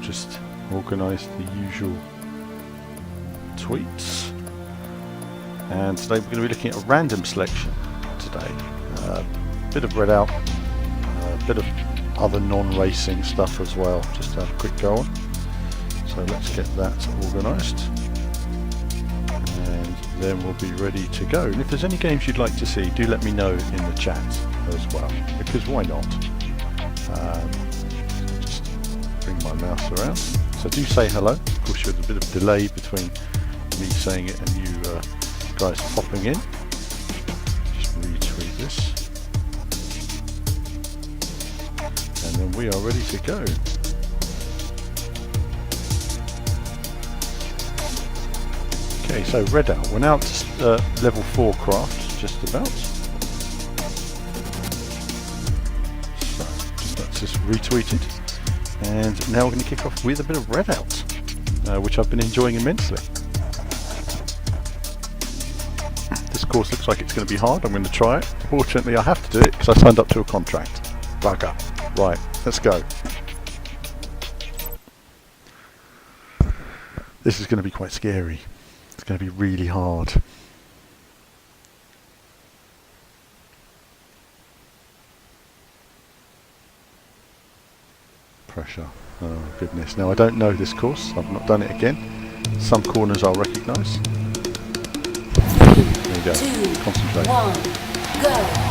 just organise the usual tweets. And today we're going to be looking at a random selection today. A bit of Redout, a bit of other non-racing stuff as well, just to have a quick go on. So let's get that organised. And then we'll be ready to go. And if there's any games you'd like to see, do let me know in the chat as well, because why not? Just bring my mouse around. So do say hello. Of course, there's a bit of delay between me saying it and you guys popping in. Just retweet this. And then we are ready to go. Okay, so Redout. We're now at level 4 craft, just about. So that's just retweeted. And now we're going to kick off with a bit of Redout, which I've been enjoying immensely. This course looks like it's going to be hard. I'm going to try it. Fortunately, I have to do it because I signed up to a contract. Bugger. Right, let's go. This is going to be quite scary. It's going to be really hard. Pressure. Oh goodness. Now I don't know this course. I've not done it again. Some corners I'll recognise. There you go. 2, concentrate. 1, go.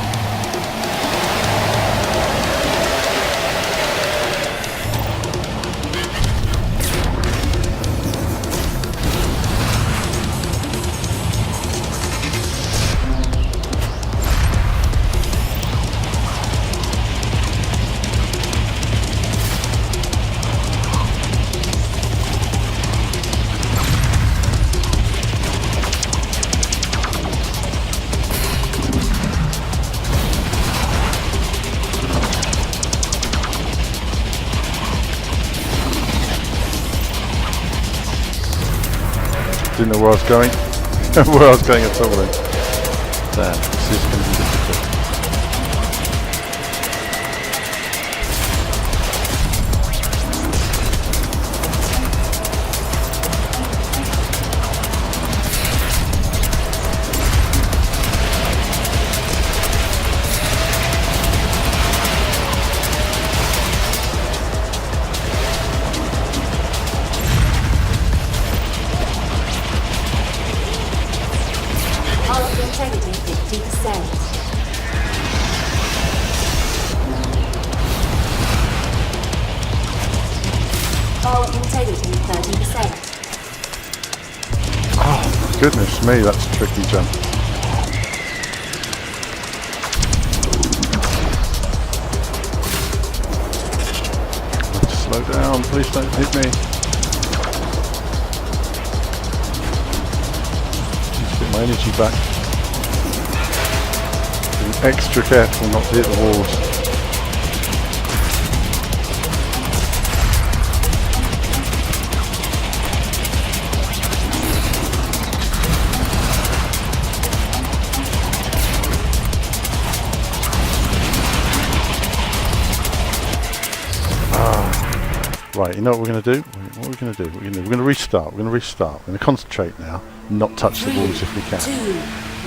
Didn't know where I was going, where I was going at all then. Damn, this is going to be difficult. Integrity 50%. Hull integrity 30%. Oh, goodness me, that's a tricky jump. Slow down, please don't hit me. Just get my energy back. Extra careful not to hit the walls. Right, you know what we're going to do? What are we going to do? We're going to restart. We're going to restart. We're going to concentrate now, not touch the walls if we can. 2,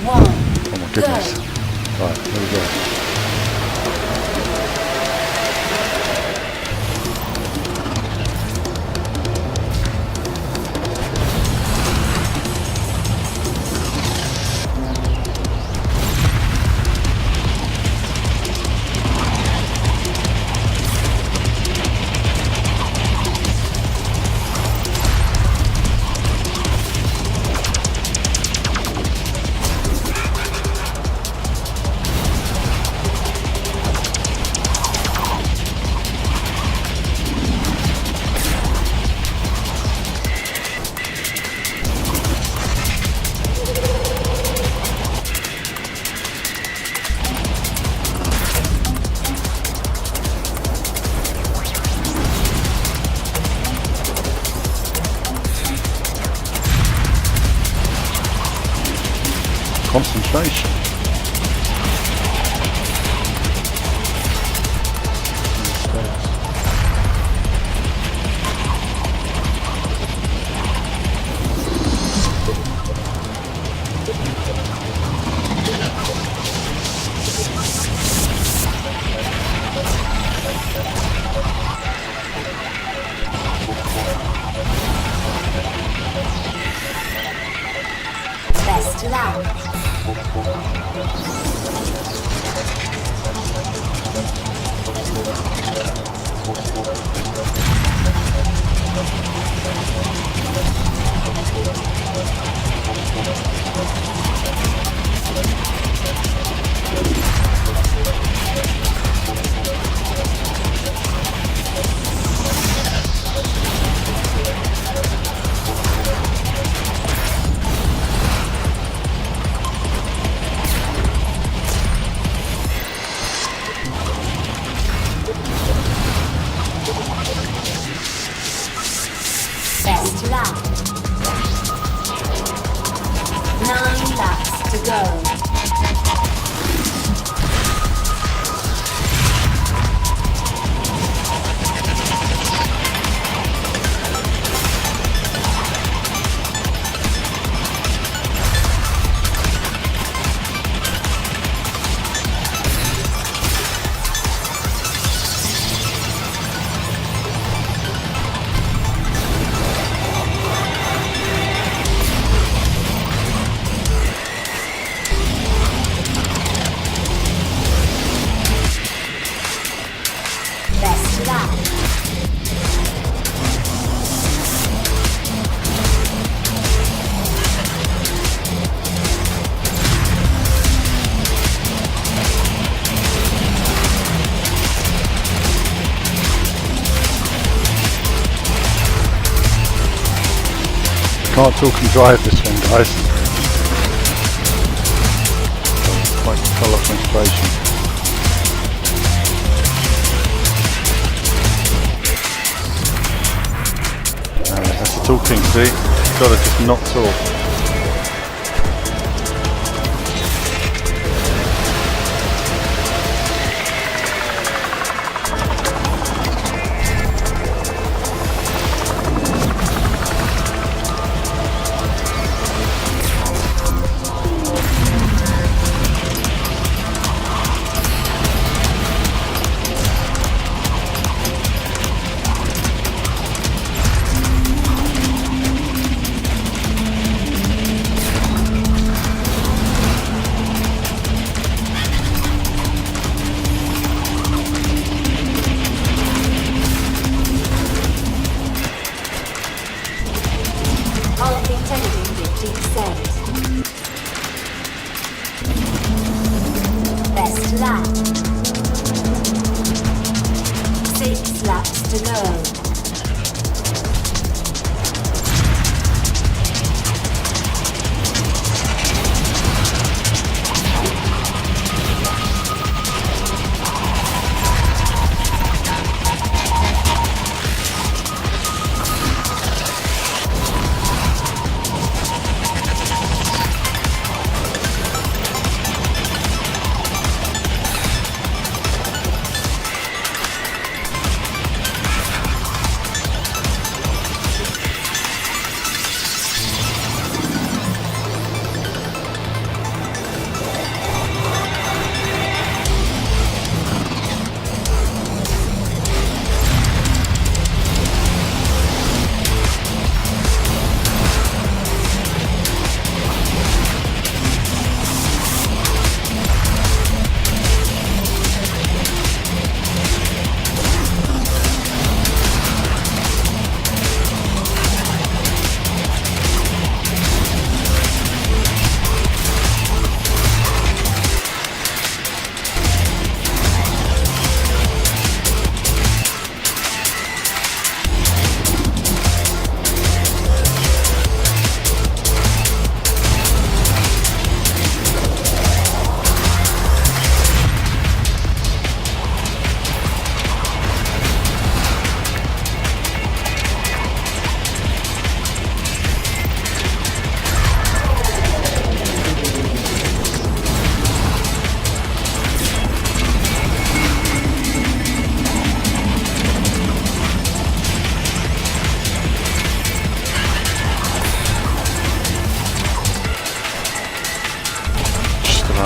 1, oh my goodness. go. Right, here we go. Concentration. lap. Can't talk and drive this one, guys. Quite colour concentration. That's the talking, see? You've got to just not talk. Best lap. 6 laps to go.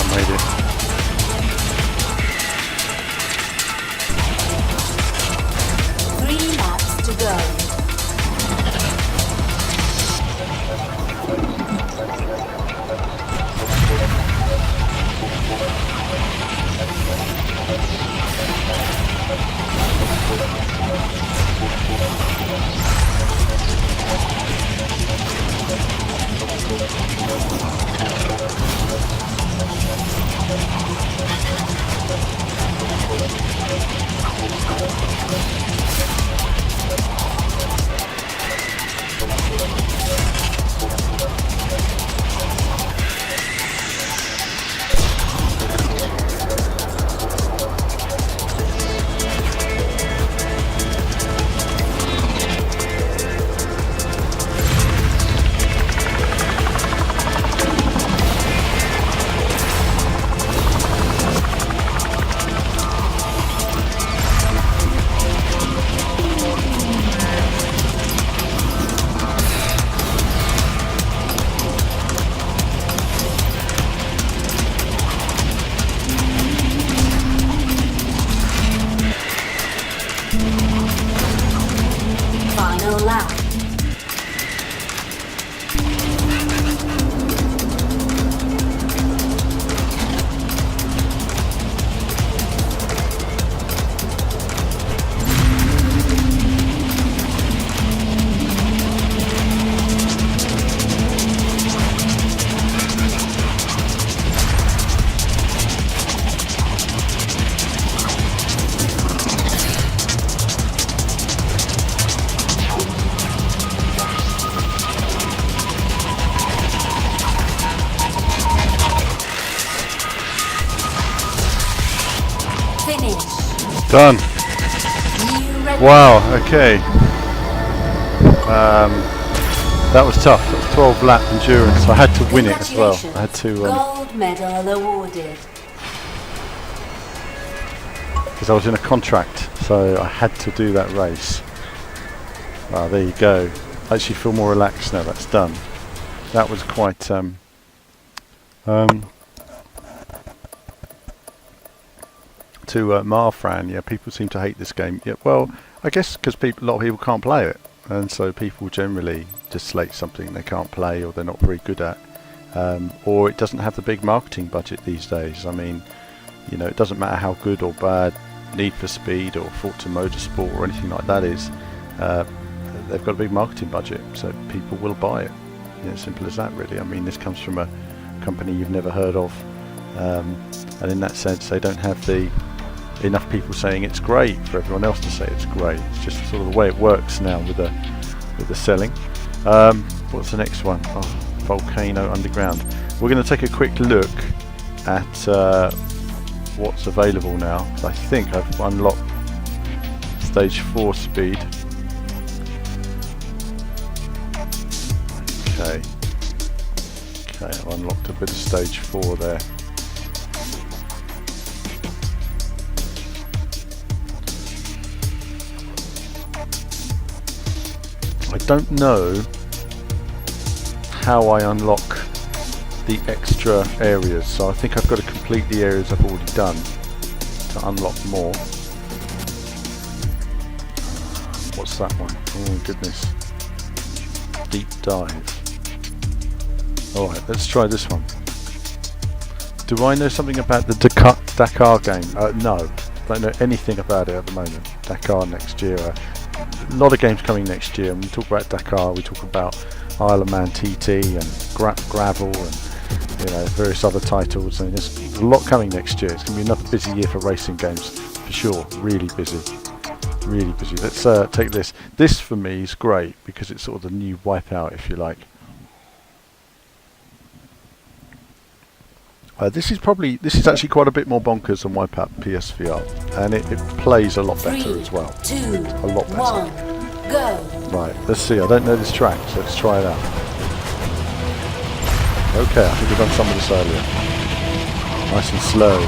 Made it. 3 laps to go. Final lap. Done. New record. Wow, okay. That was tough. That was 12 lap endurance. I had to win it as well. I had to, Gold medal awarded. because I was in a contract, so I had to do that race. Ah, there you go. I actually feel more relaxed now. That's done. That was quite to Marfran, yeah, people seem to hate this game. Yeah, well, I guess because a lot of people can't play it, and so people generally just slate something they can't play or they're not very good at, or it doesn't have the big marketing budget these days. I mean, you know, it doesn't matter how good or bad Need for Speed or Forza Motorsport or anything like that is. They've got a big marketing budget, so people will buy it. You know, simple as that, really. I mean, this comes from a company you've never heard of, and in that sense, they don't have enough people saying it's great for everyone else to say it's great. It's just sort of the way it works now with the selling. What's the next one? Oh, Volcano Underground. We're going to take a quick look at what's available now. I think I've unlocked stage 4 speed. Okay, I've unlocked a bit of stage 4 there. I don't know how I unlock the extra areas, so I think I've got to complete the areas I've already done to unlock more. What's that one? Oh goodness. Deep dive. Alright, let's try this one. Do I know something about the Dakar game? No, don't know anything about it at the moment. Dakar next year. A lot of games coming next year. When we talk about Dakar, we talk about Isle of Man TT and Gravel and various other titles. And there's a lot coming next year. It's going to be another busy year for racing games for sure. Really busy. Really busy. Let's take this. This for me is great because it's sort of the new Wipeout, if you like. This is actually quite a bit more bonkers than Wipeout PSVR, and it plays a lot better as well. 2, a lot better. 1, go. Right, let's see. I don't know this track, so let's try it out. Okay, I think we've done some of this earlier. Nice and slow.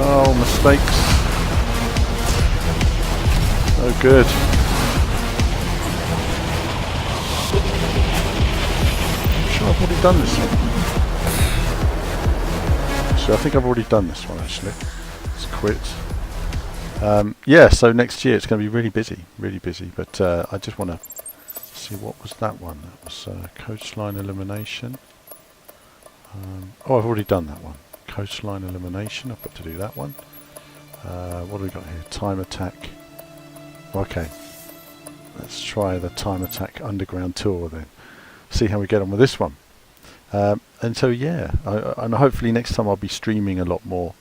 Oh, mistakes. Oh, good. I'm sure I've already done this one. So I think I've already done this one, actually. Let's quit. Yeah, so next year it's going to be really busy, but I just want to see, what was that one? That was Coastline Elimination. Oh, I've already done that one. Coastline Elimination, I've got to do that one. What do we got here? Time Attack. Okay, let's try the Time Attack Underground Tour then. See how we get on with this one. And so yeah, and hopefully next time I'll be streaming a lot more.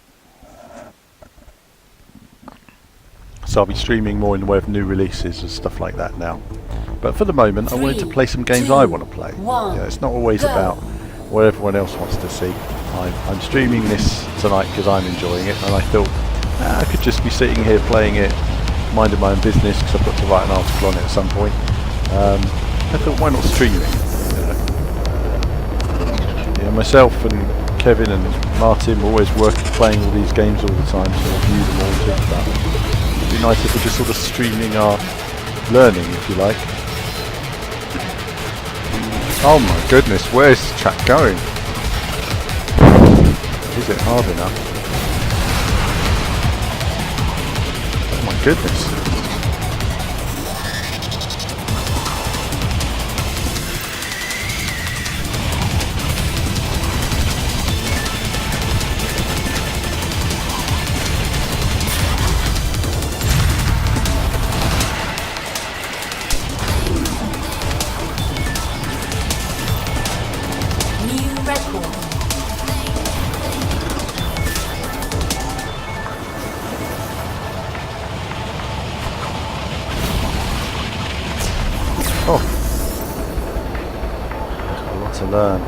So I'll be streaming more in the way of new releases and stuff like that now. But for the moment, I wanted to play some games I want to play. It's not always about what everyone else wants to see. I'm streaming this tonight because I'm enjoying it, and I thought I could just be sitting here playing it, minding my own business, because I've got to write an article on it at some point. I thought, why not stream it? Myself and Kevin and Martin always playing all these games all the time, so review them all, talk about them. It'd be nice if we're just sort of streaming our learning, if you like. Oh my goodness, where's the chat going? Is it hard enough? Oh my goodness. equal. Oh, a lot to learn.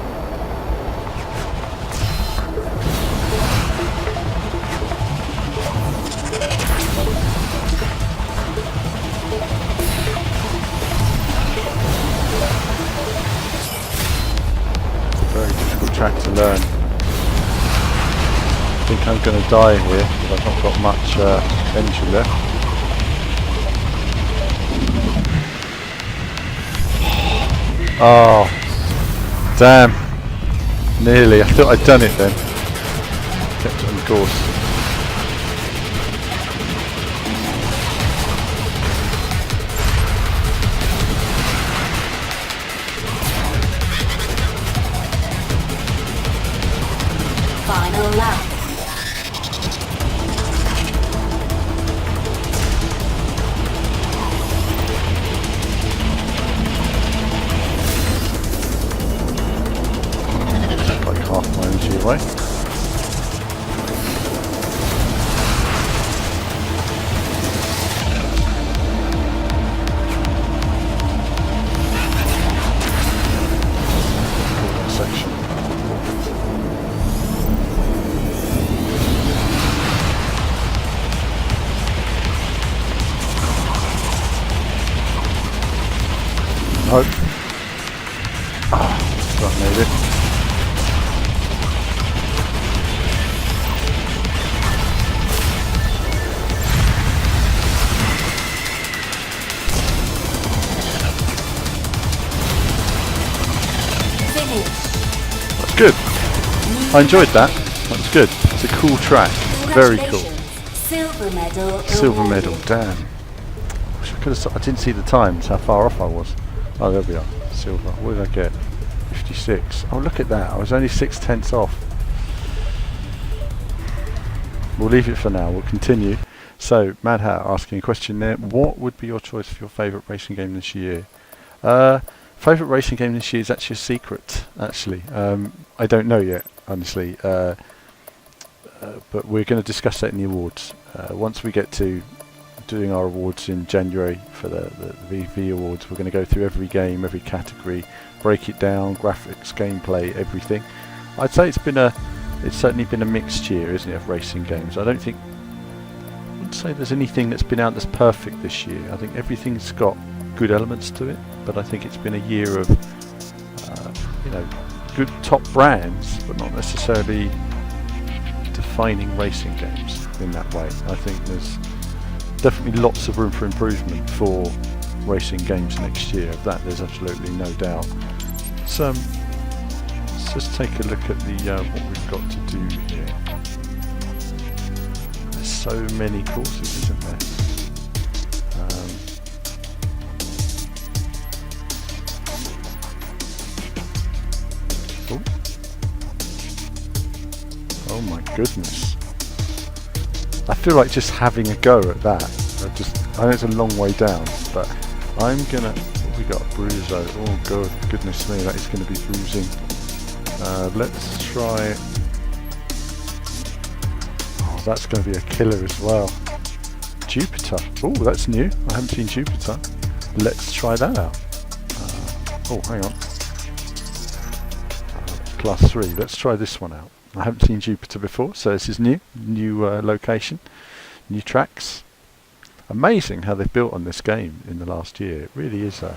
Very difficult track to learn. I think I'm going to die here because I've not got much energy left. Oh, damn. Nearly. I thought I'd done it then. Kept it on course. Final lap. Like half my energy away. Section. Nope. That made it. That's good. I enjoyed that. That was good. It's a cool track. Very cool. Silver medal. Silver medal. Damn. Wish I could have. I didn't see the times. How far off I was. Oh, there we are. Silver. What did I get? 56. Oh, look at that. I was only 6/10 off. We'll leave it for now. We'll continue. So, Mad Hat asking a question there. What would be your choice for your favourite racing game this year? Favourite racing game this year is actually a secret, actually. I don't know yet, honestly. But we're going to discuss that in the awards. Once we get to doing our awards in January for the VV awards, we're going to go through every game, every category, break it down, graphics, gameplay, everything. I'd say it's certainly been a mixed year, isn't it, of racing games. I wouldn't say there's anything that's been out that's perfect this year. I think everything's got good elements to it, but I think it's been a year of good top brands, but not necessarily defining racing games in that way. I think there's definitely lots of room for improvement for racing games next year. Of that, there's absolutely no doubt. So let's just take a look at the what we've got to do here. There's so many courses, isn't there? Oh my goodness. I feel like just having a go at that. I know it's a long way down, but I'm gonna... What we got? Bruiso. Oh god, goodness me, that is gonna be bruising. Let's try... Oh, that's gonna be a killer as well. Jupiter. Oh, that's new. I haven't seen Jupiter. Let's try that out. Oh, hang on. Class 3. Let's try this one out. I haven't seen Jupiter before, so this is new location, new tracks. Amazing how they've built on this game in the last year. It really is. 3,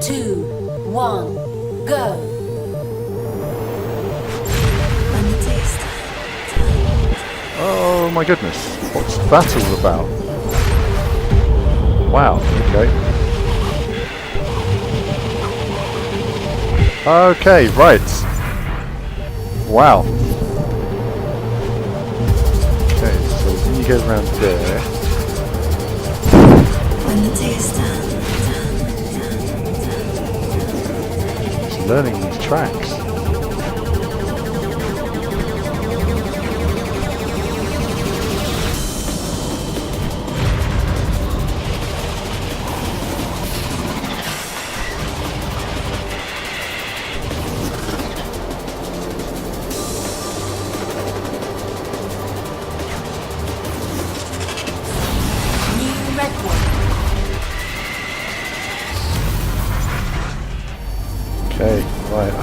2, 1, go. Oh my goodness, what's that all about? Wow. Okay, right. Wow. Okay, so when you go around there. Just learning these tracks.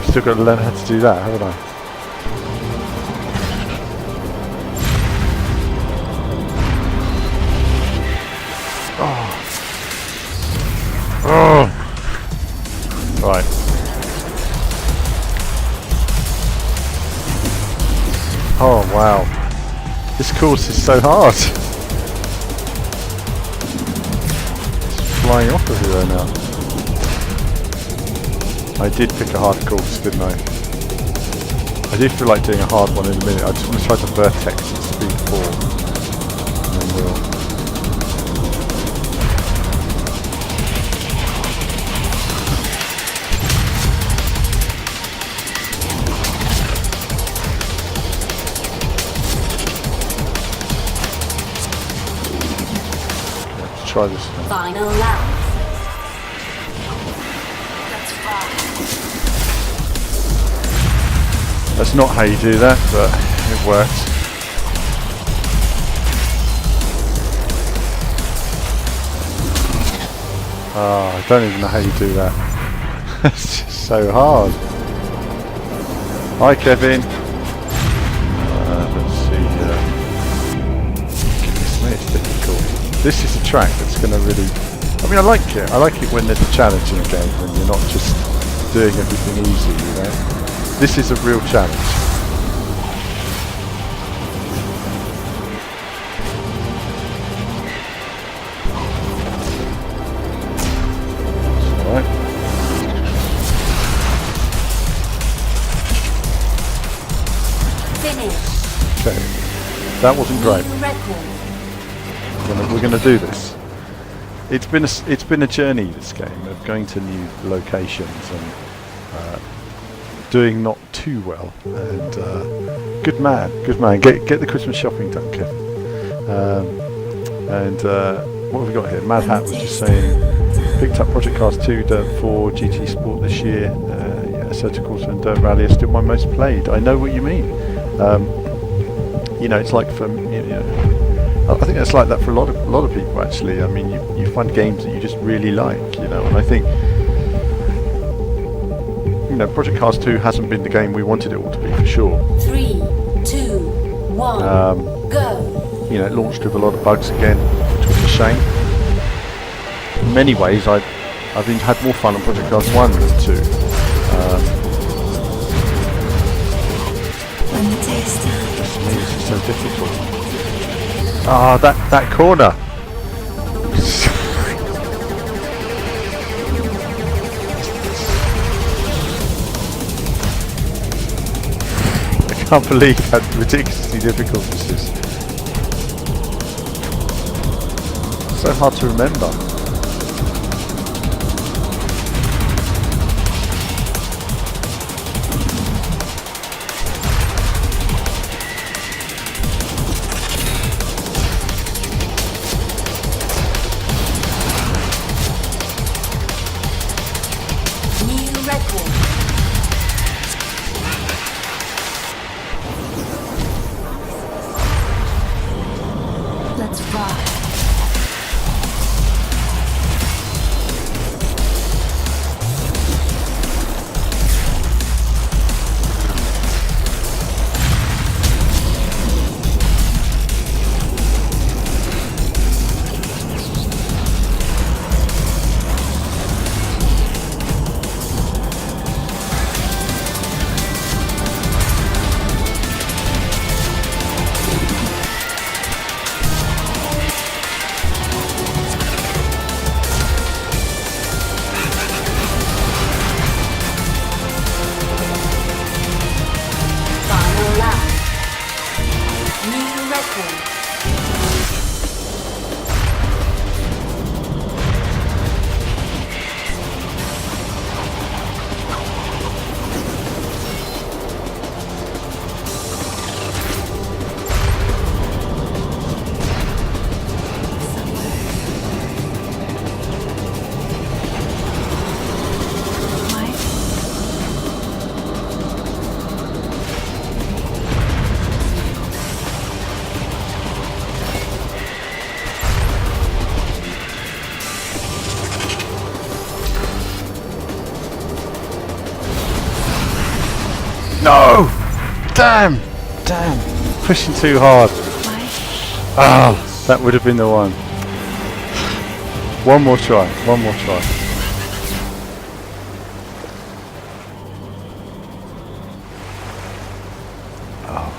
I've still got to learn how to do that, haven't I? Oh! Right. Oh wow. This course is so hard. It's flying off everywhere now. I did pick a hard course, didn't I? I do feel like doing a hard one in a minute. I just want to try the Vertex at speed 4. And then we'll... Let's try this now. Final lap. That's not how you do that, but it works. Oh, I don't even know how you do that. It's just so hard. Hi, Kevin. Let's see. Goodness me, it's difficult. This is a track that's going to really... I mean, I like it. I like it when there's a challenge in a game, when you're not just doing everything easy, you know? This is a real challenge. That's alright. Finish. Okay. That wasn't great. New record. We're going to do this. It's been a journey, this game, of going to new locations and doing not too well. And good man. Get the Christmas shopping done, Kevin. What have we got here? Mad Hat was just saying, picked up Project Cars 2, Dirt 4, GT Sport this year. Assetto Corsa and Dirt Rally are still my most played. I know what you mean. You know, it's like for I think it's like that for a lot of people actually. I mean, you find games that you just really like, you know, and I think, you know, Project Cars 2 hasn't been the game we wanted it all to be, for sure. 3, 2, 1, go. You know, it launched with a lot of bugs again, which was a shame. In many ways, I've had more fun on Project Cars 1 than 2. This is so difficult. Ah, that corner. I can't believe how ridiculously difficult this is. So hard to remember. No! Damn! Pushing too hard. Ah, that would have been the one. One more try. Oh,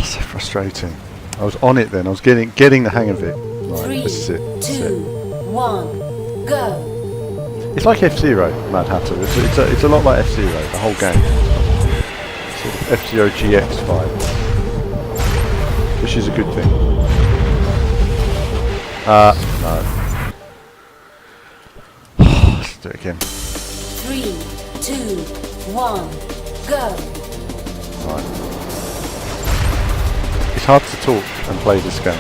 so frustrating. I was on it then. I was getting the hang of it. Right, 3, this is it. 2, 1, go. It's like F-Zero, Mad Hatter. It's a lot like F-Zero, the whole game. Sort of F-Zero GX vibe, which is a good thing. No. Let's do it again. 3, 2, 1, go. Right. It's hard to talk and play this game.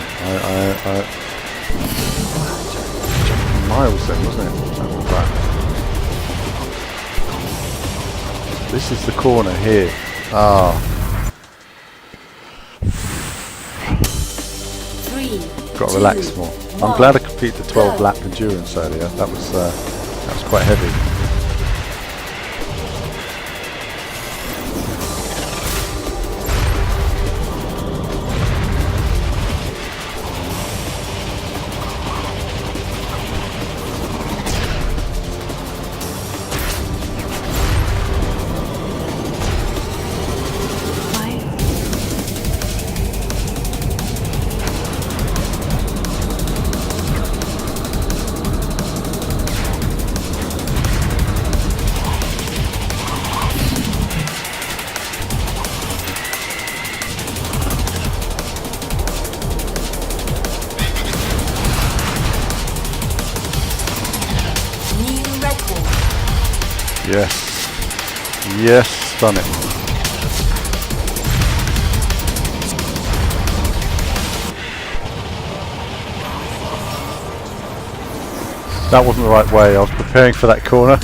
Miles then, wasn't it? That was that. This is the corner here. Ah. 3, Got to relax more. I'm glad I completed the 12 lap endurance earlier. That was quite heavy. Yes, done it. That wasn't the right way. I was preparing for that corner.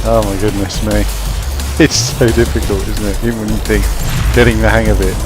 Oh my goodness me. It's so difficult, isn't it? Even when you think getting the hang of it.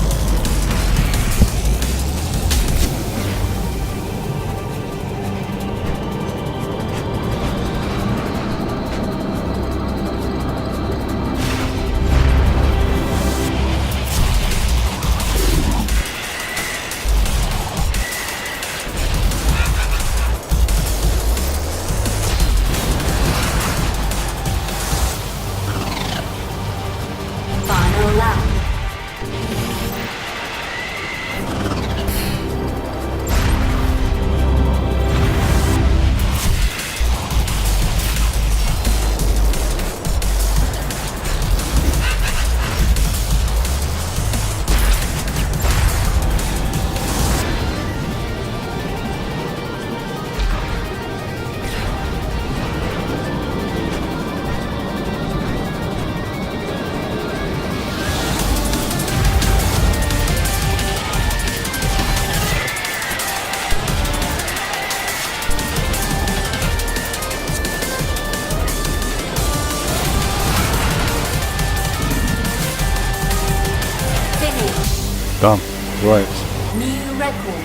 Done. Right. New record.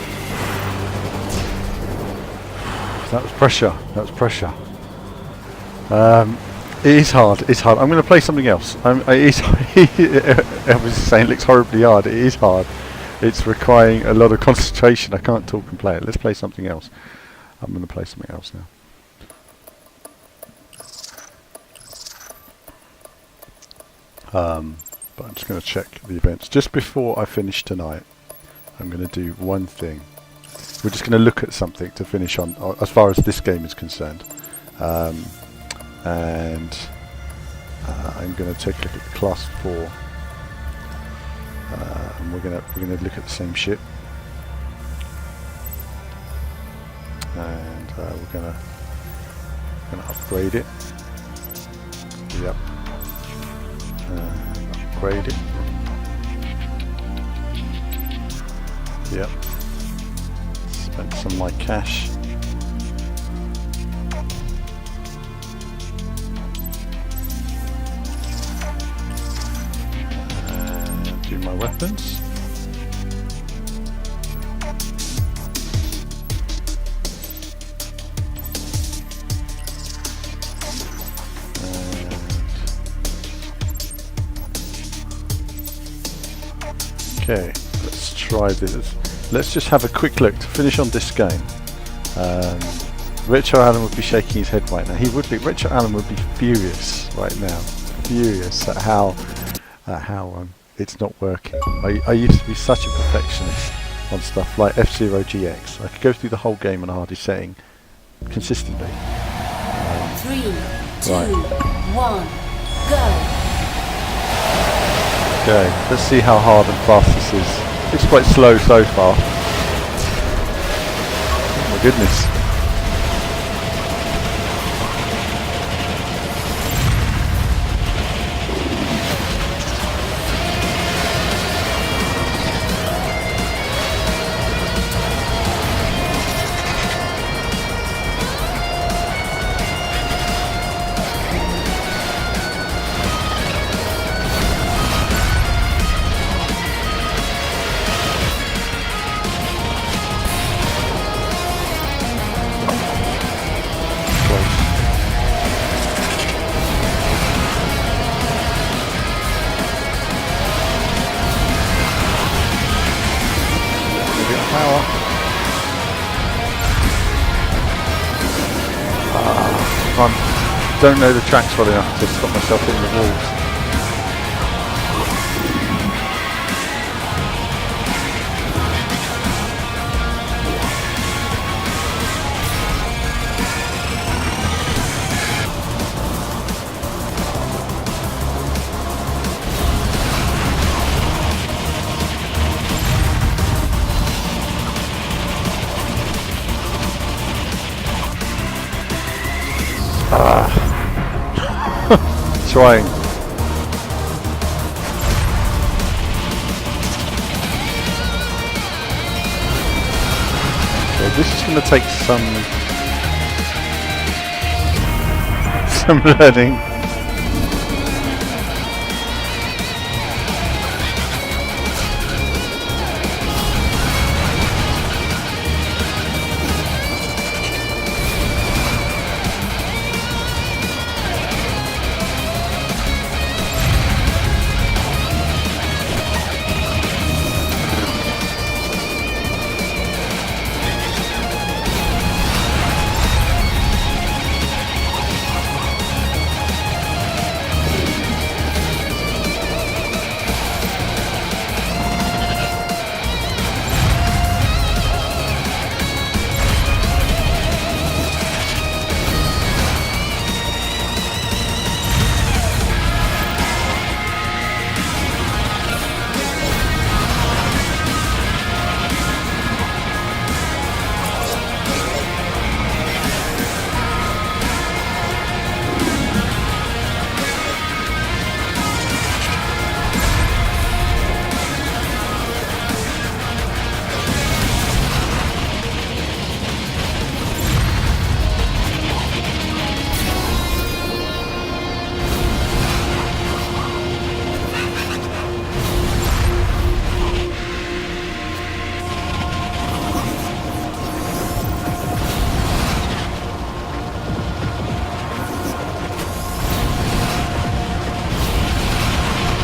That was pressure. It is hard. I'm going to play something else. I was saying it looks horribly hard. It is hard. It's requiring a lot of concentration. I can't talk and play it. Let's play something else. I'm going to play something else now. But I'm just going to check the events. Just before I finish tonight, I'm going to do one thing. We're just going to look at something to finish on, as far as this game is concerned. And I'm going to take a look at the Class 4. And we're going to look at the same ship. And we're going to upgrade it. Yep. Upgrade it. Yep. Spent some of my cash. And do my weapons. Okay, let's try this. Let's just have a quick look to finish on this game. Richard Allen would be shaking his head right now. He would be. Richard Allen would be furious right now. Furious at how it's not working. I used to be such a perfectionist on stuff like F-Zero GX. I could go through the whole game on a hardest setting consistently. 3, 2, Right. 1, go. Okay, let's see how hard and fast this is. It's quite slow so far. Oh my goodness. I don't know the tracks well enough to stop myself hitting the walls. Trying. Okay, this is going to take some learning.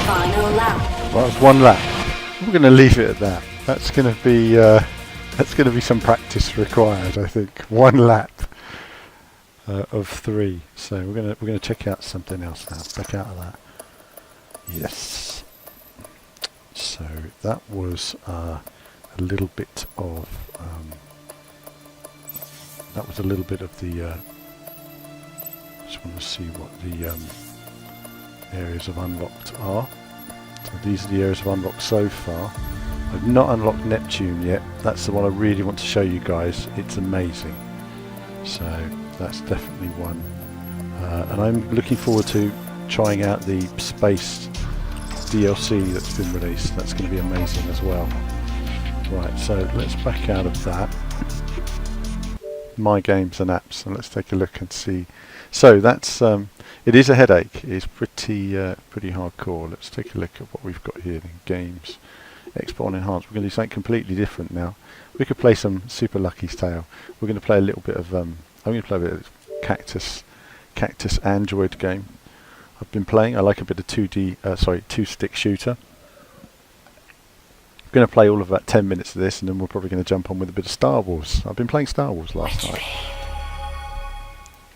Final lap. Well, that's one lap. We're going to leave it at that. That's going to be some practice required, I think. One lap of 3. So we're going to check out something else now. Back out of that. Yes. So that was a little bit of the. Just want to see what the areas of unlocked are. So these are the areas of unlocked so far. I've not unlocked Neptune yet. That's the one I really want to show you guys. It's amazing. So that's definitely one. And I'm looking forward to trying out the space DLC that's been released. That's going to be amazing as well. Right, so let's back out of that. My games and apps, and let's take a look and see. So that's it is a headache. It's pretty hardcore. Let's take a look at what we've got here in games. Export and enhance. We're going to do something completely different now. We could play some Super Lucky's Tale. We're going to play a little bit of I'm going to play a bit of Cactus Android game. I've been playing. I like a bit of 2D, two-stick shooter. We're going to play all of about 10 minutes of this, and then we're probably going to jump on with a bit of Star Wars. I've been playing Star Wars last night.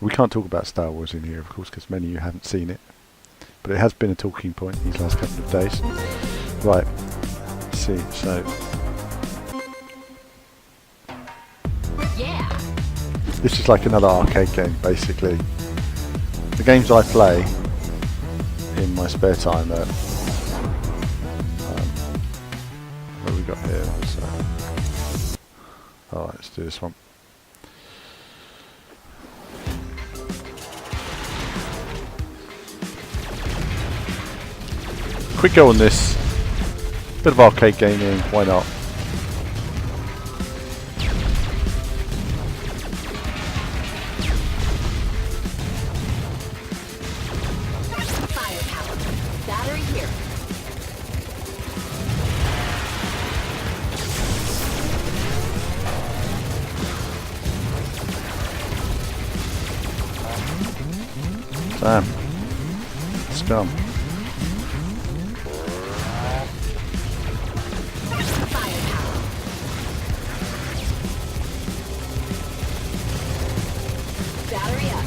We can't talk about Star Wars in here, of course, because many of you haven't seen it. But it has been a talking point these last couple of days. Right. Let's see. So. Yeah. This is like another arcade game, basically. The games I play in my spare time are. What have we got here? Alright, let's do this one. Quick go on this. Bit of arcade gaming, why not? Firepower. Battery here. Damn. Scum. Firepower. Battery up.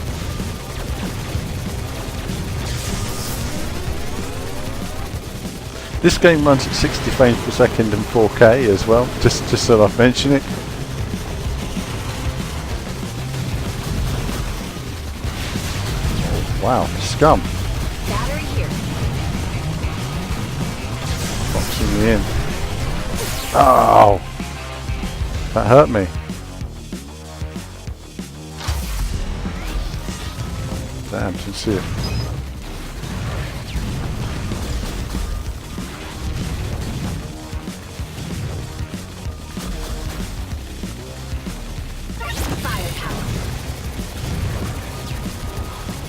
This game runs at 60 frames per second and 4K as well, just so I've mentioned it. Wow, scum. Battery here. Boxing me in. Oh! That hurt me. Damn, didn't see it.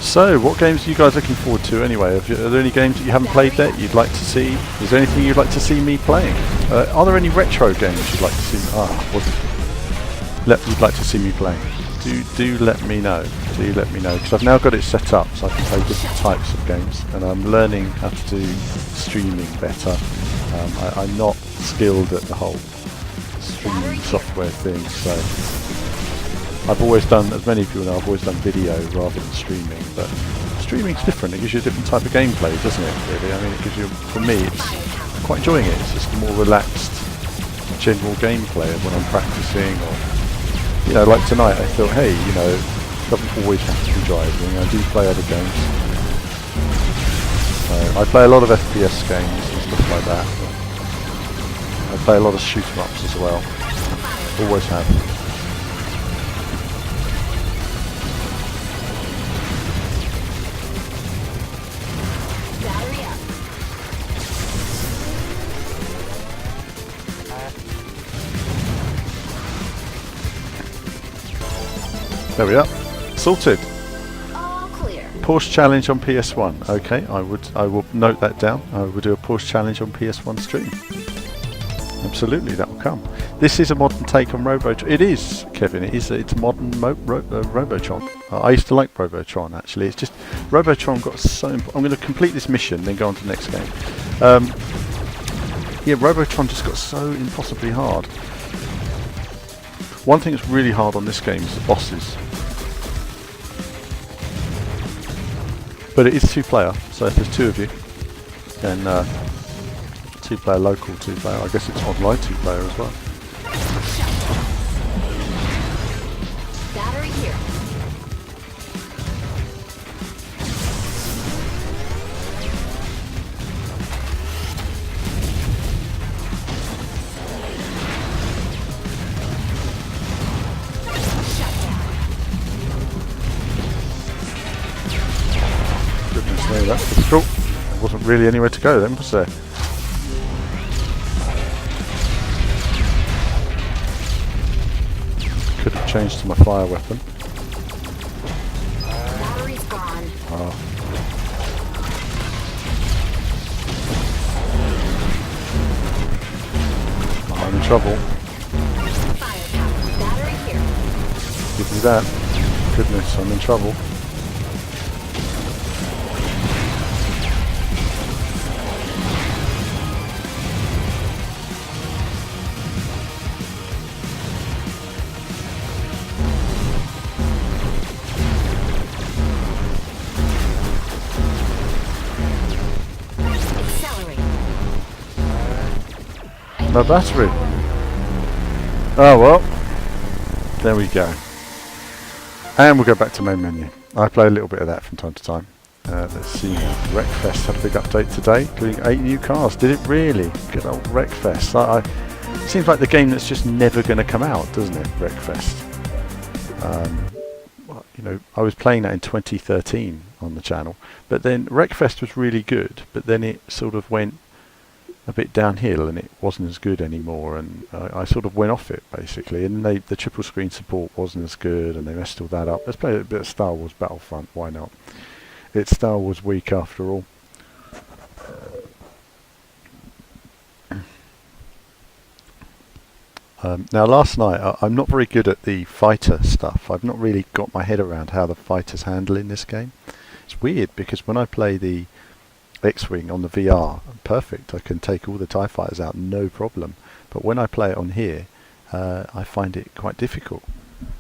So, what games are you guys looking forward to anyway? Are there any games that you haven't played yet you'd like to see? Is there anything you'd like to see me playing? Are there any retro games you'd like to see? You'd like to see me playing? Do let me know. Do let me know, because I've now got it set up so I can play different types of games, and I'm learning how to do streaming better. I'm not skilled at the whole streaming software thing, so. I've always done, as many people know, I've always done video rather than streaming, but streaming's different. It gives you a different type of gameplay, doesn't it, really? I mean, it gives you, for me, I'm quite enjoying it. It's just a more relaxed, general gameplay of when I'm practicing, or, you know, like tonight, I thought, hey, you know, it doesn't always have to be driving. I do play other games. I play a lot of FPS games and stuff like that. I play a lot of shoot-em-ups as well. Always have. There we are. Sorted. All clear. Porsche challenge on PS1. Okay, I will note that down. I will do a Porsche challenge on PS1 stream. Absolutely, that will come. This is a modern take on Robotron. It is, Kevin. It's a modern Robotron. I used to like Robotron, actually. It's just Robotron got so. I'm going to complete this mission, then go on to the next game. Yeah, Robotron just got so impossibly hard. One thing that's really hard on this game is the bosses. But it is 2-player, so if there's 2 of you, then 2-player local, 2-player. I guess it's online 2-player as well. Battery here. Goodness me, that's difficult. There wasn't really anywhere to go then, was there? Could have changed to my fire weapon. Battery's gone. Oh. I'm in trouble. Firepower. Battery here. Give me that. Goodness, I'm in trouble. No battery. Oh well. There we go. And we'll go back to main menu. I play a little bit of that from time to time. Let's see now. Wreckfest had a big update today, including 8 new cars. Did it really? Good old Wreckfest. Seems like the game that's just never going to come out, doesn't it? Wreckfest. Well, you know, I was playing that in 2013 on the channel, but then Wreckfest was really good, but then it sort of went a bit downhill and it wasn't as good anymore, and I sort of went off it basically, and the triple screen support wasn't as good and they messed all that up. Let's play a bit of Star Wars Battlefront, why not? It's Star Wars week after all. Now last night, I'm not very good at the fighter stuff. I've not really got my head around how the fighters handle in this game. It's weird because when I play the X-Wing on the VR, perfect, I can take all the TIE fighters out, no problem. But when I play it on here, I find it quite difficult.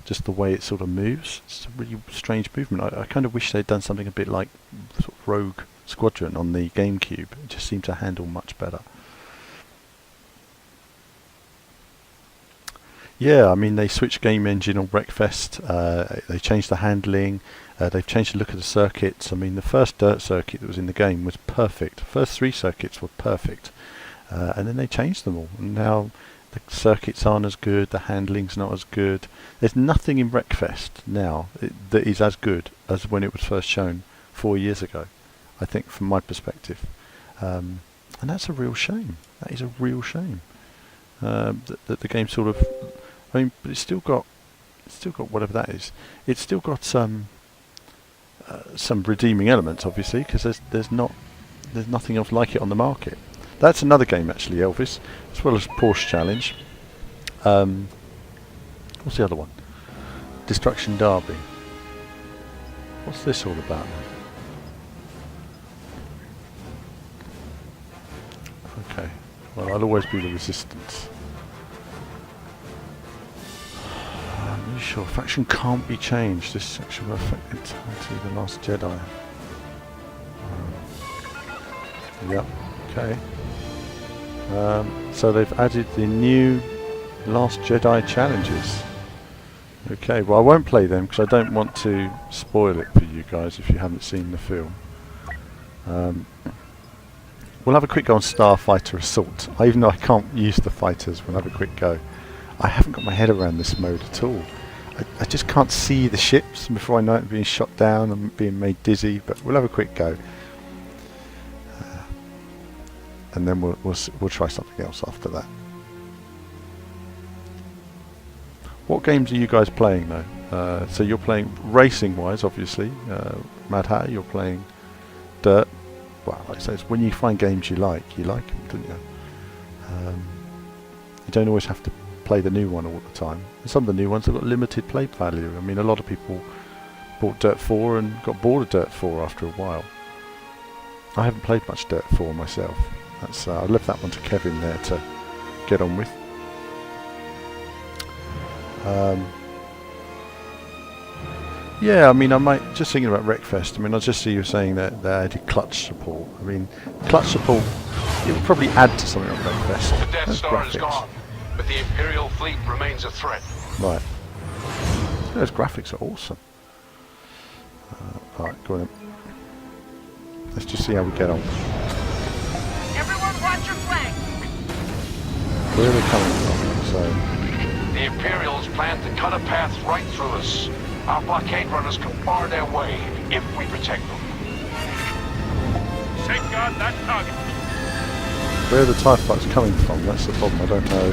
Just the way it sort of moves. It's a really strange movement. I kind of wish they'd done something a bit like sort of Rogue Squadron on the GameCube. It just seemed to handle much better. Yeah, I mean, they switched game engine on Wreckfest, they changed the handling, they've changed the look of the circuits. I mean, the first dirt circuit that was in the game was perfect. The first 3 circuits were perfect, and then they changed them all. And now the circuits aren't as good, the handling's not as good. There's nothing in Wreckfest now that is as good as when it was first shown 4 years ago, I think, from my perspective. And that's a real shame. That is a real shame. That the game sort of... I mean, but it's still got whatever that is. It's still got some redeeming elements, obviously, because there's nothing else like it on the market. That's another game actually, Elvis, as well as Porsche Challenge. What's the other one? Destruction Derby. What's this all about then? Okay. Well, I'll always be the resistance. I'm really sure. Faction can't be changed. This section will affect entirely the Last Jedi. Yep. Okay. So they've added the new Last Jedi challenges. Okay. Well, I won't play them because I don't want to spoil it for you guys if you haven't seen the film. We'll have a quick go on Starfighter Assault. Even though I can't use the fighters, we'll have a quick go. I haven't got my head around this mode at all. I just can't see the ships, and before I know it, being shot down and being made dizzy. But we'll have a quick go, and then we'll try something else after that. What games are you guys playing though? So you're playing racing-wise, obviously. Mad Hatter, you're playing Dirt. Well, like I say, it's when you find games you like them, don't you? You don't always have to play the new one all the time. And some of the new ones have got limited play value. I mean, a lot of people bought Dirt 4 and got bored of Dirt 4 after a while. I haven't played much Dirt 4 myself. That's I left that one to Kevin there to get on with. Yeah, I mean, I might, just thinking about Wreckfest, I mean, I just see you saying that they added clutch support. I mean, clutch support, it would probably add to something like Wreckfest. The Death Star is gone, but the Imperial fleet remains a threat. Right. Those graphics are awesome. Alright, go on then. Let's just see how we get on. Everyone watch your flank! Where are they coming from? So, The Imperials plan to cut a path right through us. Our blockade runners can bar their way if we protect them. Safeguard that target. where are the TIE fighters coming from? That's the problem, I don't know.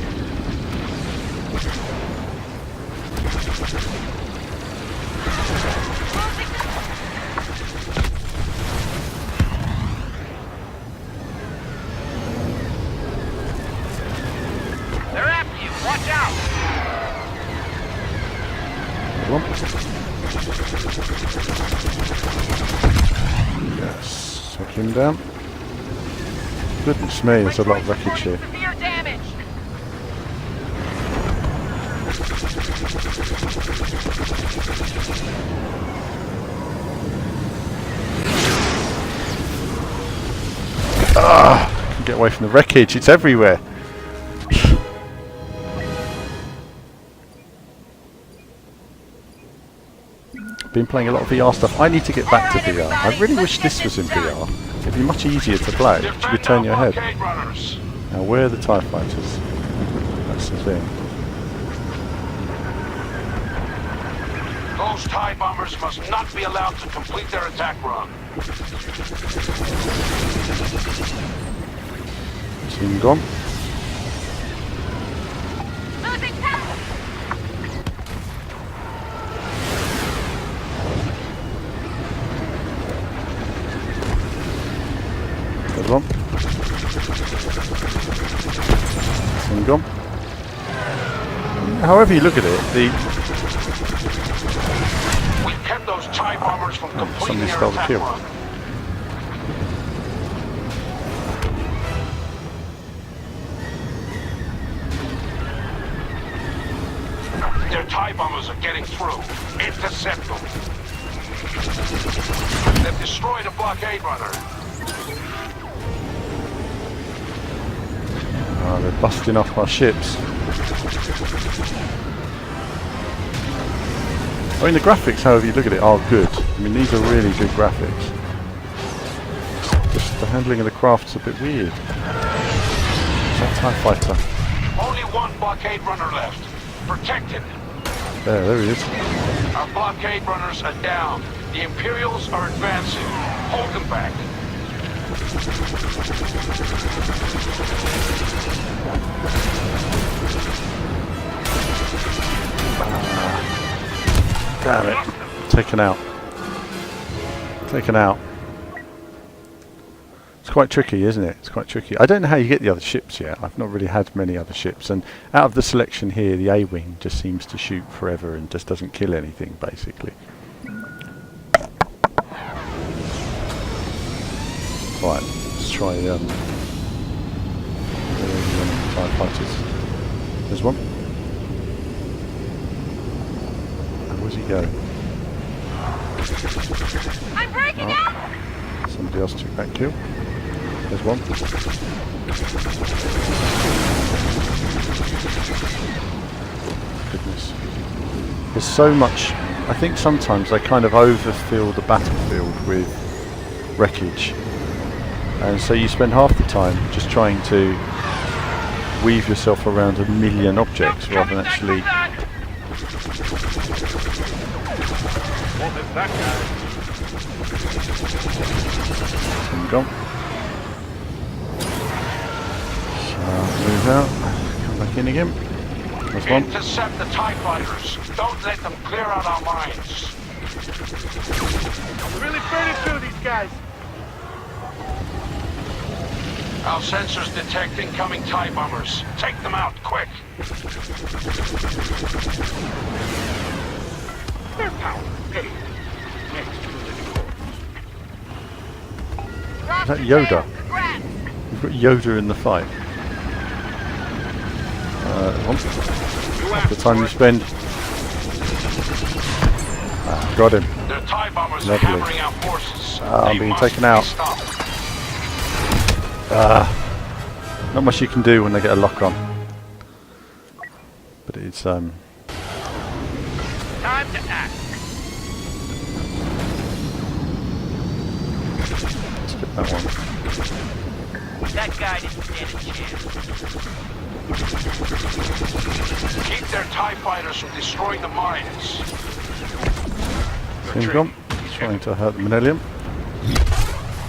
They're after you. Watch out. Yes, take him down. Goodness me, there's a lot of wreckage here. Severe damage. Ah! Get away from the wreckage, it's everywhere. been playing a lot of VR stuff. I need to get back to VR. I really wish this was in VR. It'd be much easier to play. You could turn your head. Blockade runners. Now, where are the TIE fighters? That's the thing. Those TIE bombers must not be allowed to complete their attack run. See him gone. Losing power. There's one. See him gone. However you look at it, We kept those TIE bombers from completing somebody their stole the attack kill. run. Their TIE bombers are getting through. Intercept them. They've destroyed a blockade runner. Oh, they're busting off our ships. I mean, the graphics, however you look at it, are good. I mean, these are really good graphics. Just the handling of the craft's a bit weird. Is that TIE fighter? Only one blockade runner left. Protected. There he is. Our blockade runners are down. The Imperials are advancing. Hold them back. Damn it. Taken out. Taken out. It's quite tricky, isn't it? It's quite tricky. I don't know how you get the other ships yet. I've not really had many other ships. And out of the selection here, the A-Wing just seems to shoot forever and just doesn't kill anything, basically. Right, let's try TIE fighters. There's one. And where's he going? I'm breaking out. Somebody else took that kill. There's one. Goodness. There's so much. I think sometimes they kind of overfill the battlefield with wreckage. And so you spend half the time just trying to weave yourself around a million objects rather than actually... What is that guy? Some gone. Move out. Come back in again. There's one. Intercept the TIE fighters. Don't let them clear out our mines. Really burning through these guys. Our sensors detect incoming TIE bombers. Take them out, quick. Their power. Hey. Is that Yoda? We've got Yoda in the fight. Half the time you spend. Got him. Their TIE bombers are Lovely. hammering out forces. I'm They being must taken be out. stopped. Not much you can do when they get a lock on. But it's Time to act. let's get that one. That guy didn't stand a chance. Keep their TIE fighters from destroying the mines. Him gone. Trying to hurt the Millennium.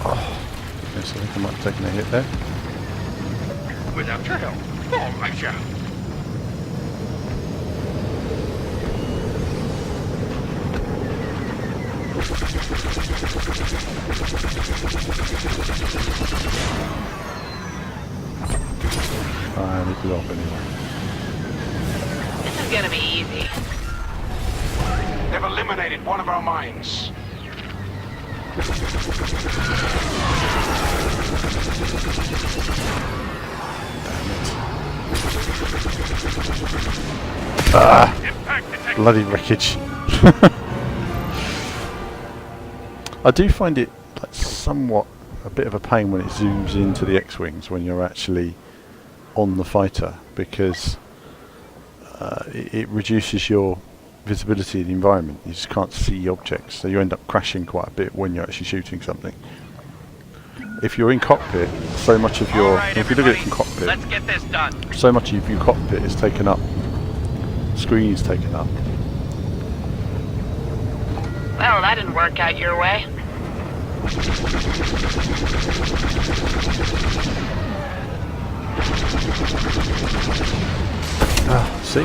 Oh, goodness, I think I might have taken a hit there. Without your help. All right, yeah. I need to go off anyway. This is gonna be easy. They've eliminated one of our mines. Bloody wreckage. I do find it like somewhat a bit of a pain when it zooms into the X-Wings when you're actually on the fighter, because it reduces your visibility of the environment. You just can't see objects, so you end up crashing quite a bit when you're actually shooting something. If you're in cockpit, so much of your... Alright, if you look at it everybody, from cockpit, let's get this done. so much of your cockpit is taken up. Screen is taken up. Well, that didn't work out your way. See?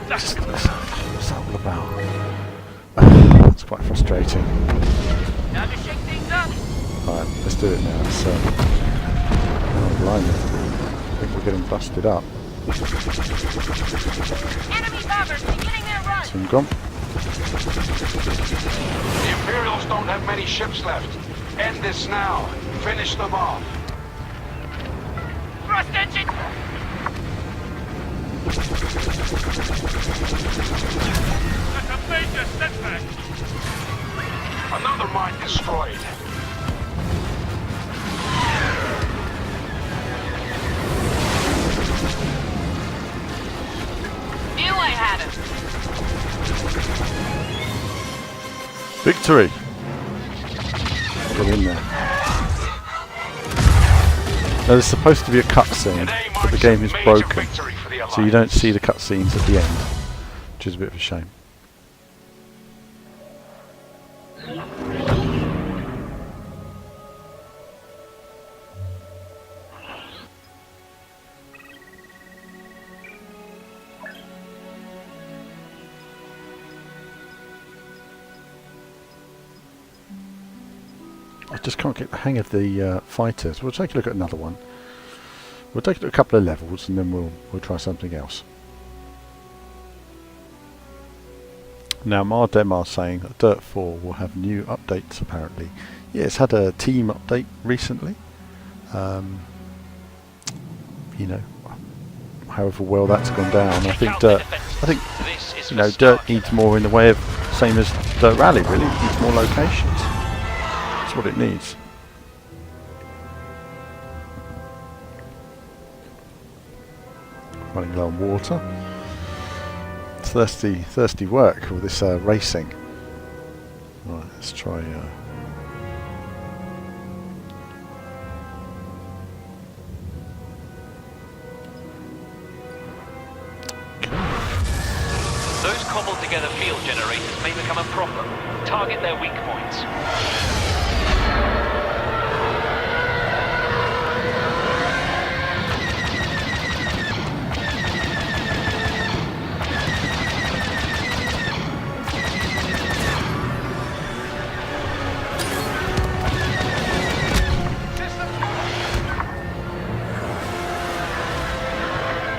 What's that all about? It's quite frustrating. Time to shake things up. Alright, let's do it now. It's, oh, blimey. I think we're getting busted up. Enemy bombers beginning their run. So we've gone. The Imperials don't have many ships left. End this now. Finish them off. Thrust engine. That's a major setback. Another mine destroyed. Knew I had him. Victory! Get in there. Now there's supposed to be a cutscene, Today but the marks game a is major broken, victory for the so you don't Alliance. see the cutscenes at the end, which is a bit of a shame. I just can't get the hang of the fighters. We'll take a look at another one. We'll take a look at a couple of levels and then we'll try something else. Now Mardem are saying that Dirt 4 will have new updates apparently. Yeah, it's had a team update recently. You know, however well that's gone down, I think Dirt you know, Dirt needs more in the way of same as Dirt Rally really. It needs more locations. That's what it needs. Running low on water. It's thirsty work, all this racing. Right, let's try. Those cobbled together field generators may become a problem. Target their weak points.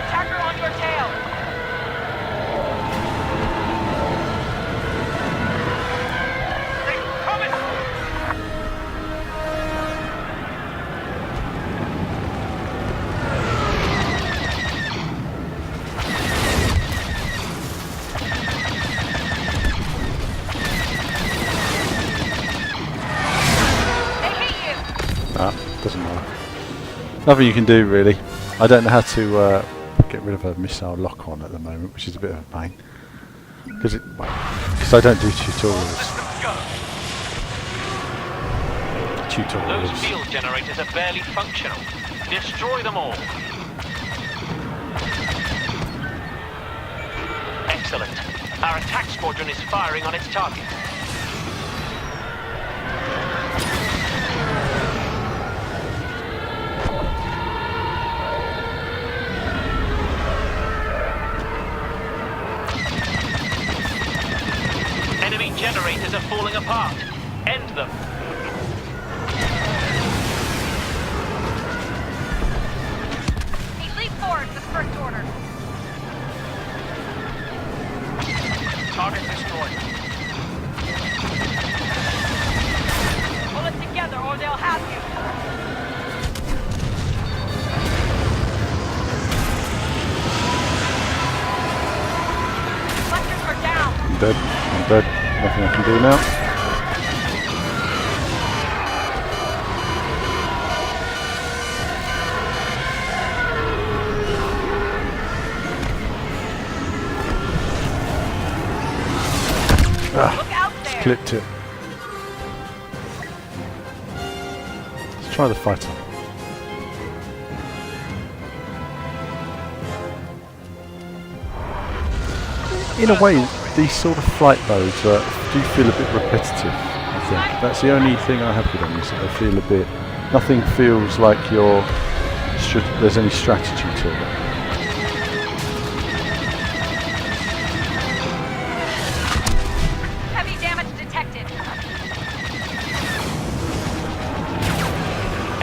Attacker on your tail. They're coming. They hit you. Doesn't matter. Nothing you can do really. I don't know how to get rid of a missile lock-on at the moment, which is a bit of a pain. Because I don't do tutorials. Systems go. Those Tutorials. field generators are barely functional. Destroy them all. Excellent. Our attack squadron is firing on its target. Enemy generators are falling apart. End them. Elite forward, the first order. Target destroyed. Pull it together or they'll have you. Clusters are down. I'm dead. I'm dead. Nothing I can do now. clipped it. Let's try the fighter. In a way, these sort of flight modes do feel a bit repetitive, I think. That's the only thing I have with them, is that they feel a bit... Nothing feels like there's any strategy to it. Heavy damage detected.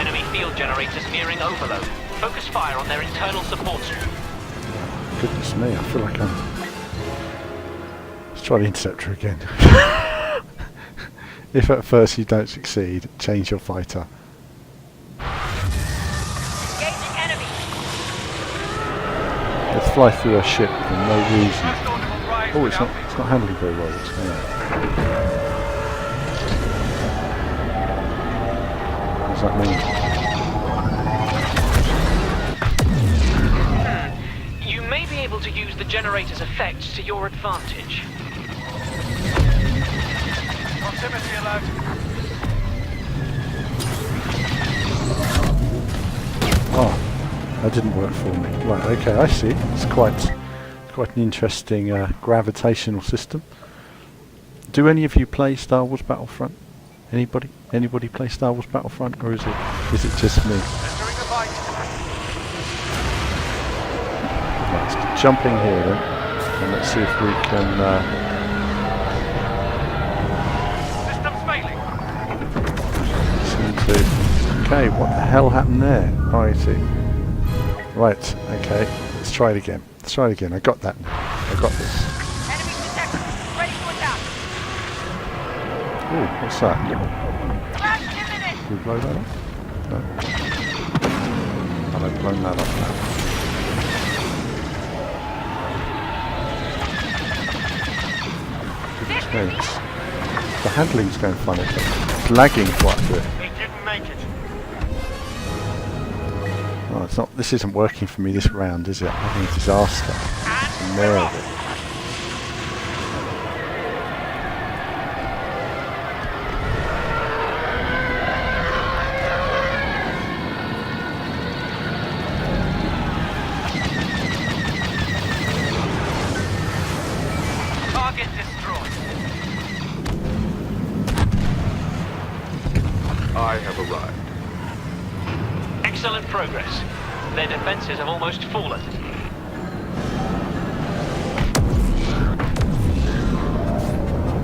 Enemy field generators nearing overload. Focus fire on their internal support stream. Goodness me, I feel like I'm... Let's try the interceptor again. If at first you don't succeed, change your fighter. Engaging enemy. Let's fly through a ship for no reason. Oh, it's not handling very well. What's going on? What does that mean? You may be able to use the generator's effects to your advantage. Proximity alert. Oh, that didn't work for me. Right, okay, I see. It's quite an interesting gravitational system. Do any of you play Star Wars Battlefront? Anybody? Anybody play Star Wars Battlefront, or is it just me? Entering the fight. Right, let's jump in here then, and let's see if we can. Systems failing. Okay, what the hell happened there? Oh, I see. Right, okay, let's try it again. Let's try it again. I got that now. I got this. Enemy detected. Ready to attack. Ooh, what's that? Crash imminent. Did we blow that up? No. Have I blown that up now? Goodness me, the handling's going funny. It's lagging quite a bit. It didn't make it. Oh, it's not. This isn't working for me this round, is it? I'm having a disaster. Nailed it. Target destroyed. I have arrived. Excellent progress. Their defenses have almost fallen.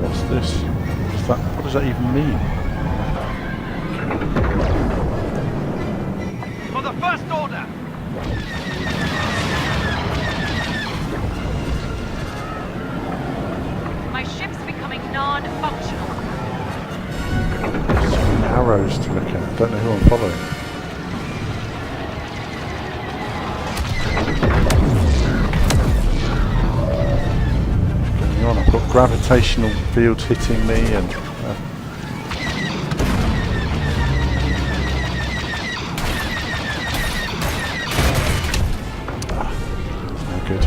What's this? What does that even mean? For the First Order. My ship's becoming non-functional. Some arrows to look at. Don't know who I'm following. Hang on, I've got gravitational fields hitting me and... It's no good.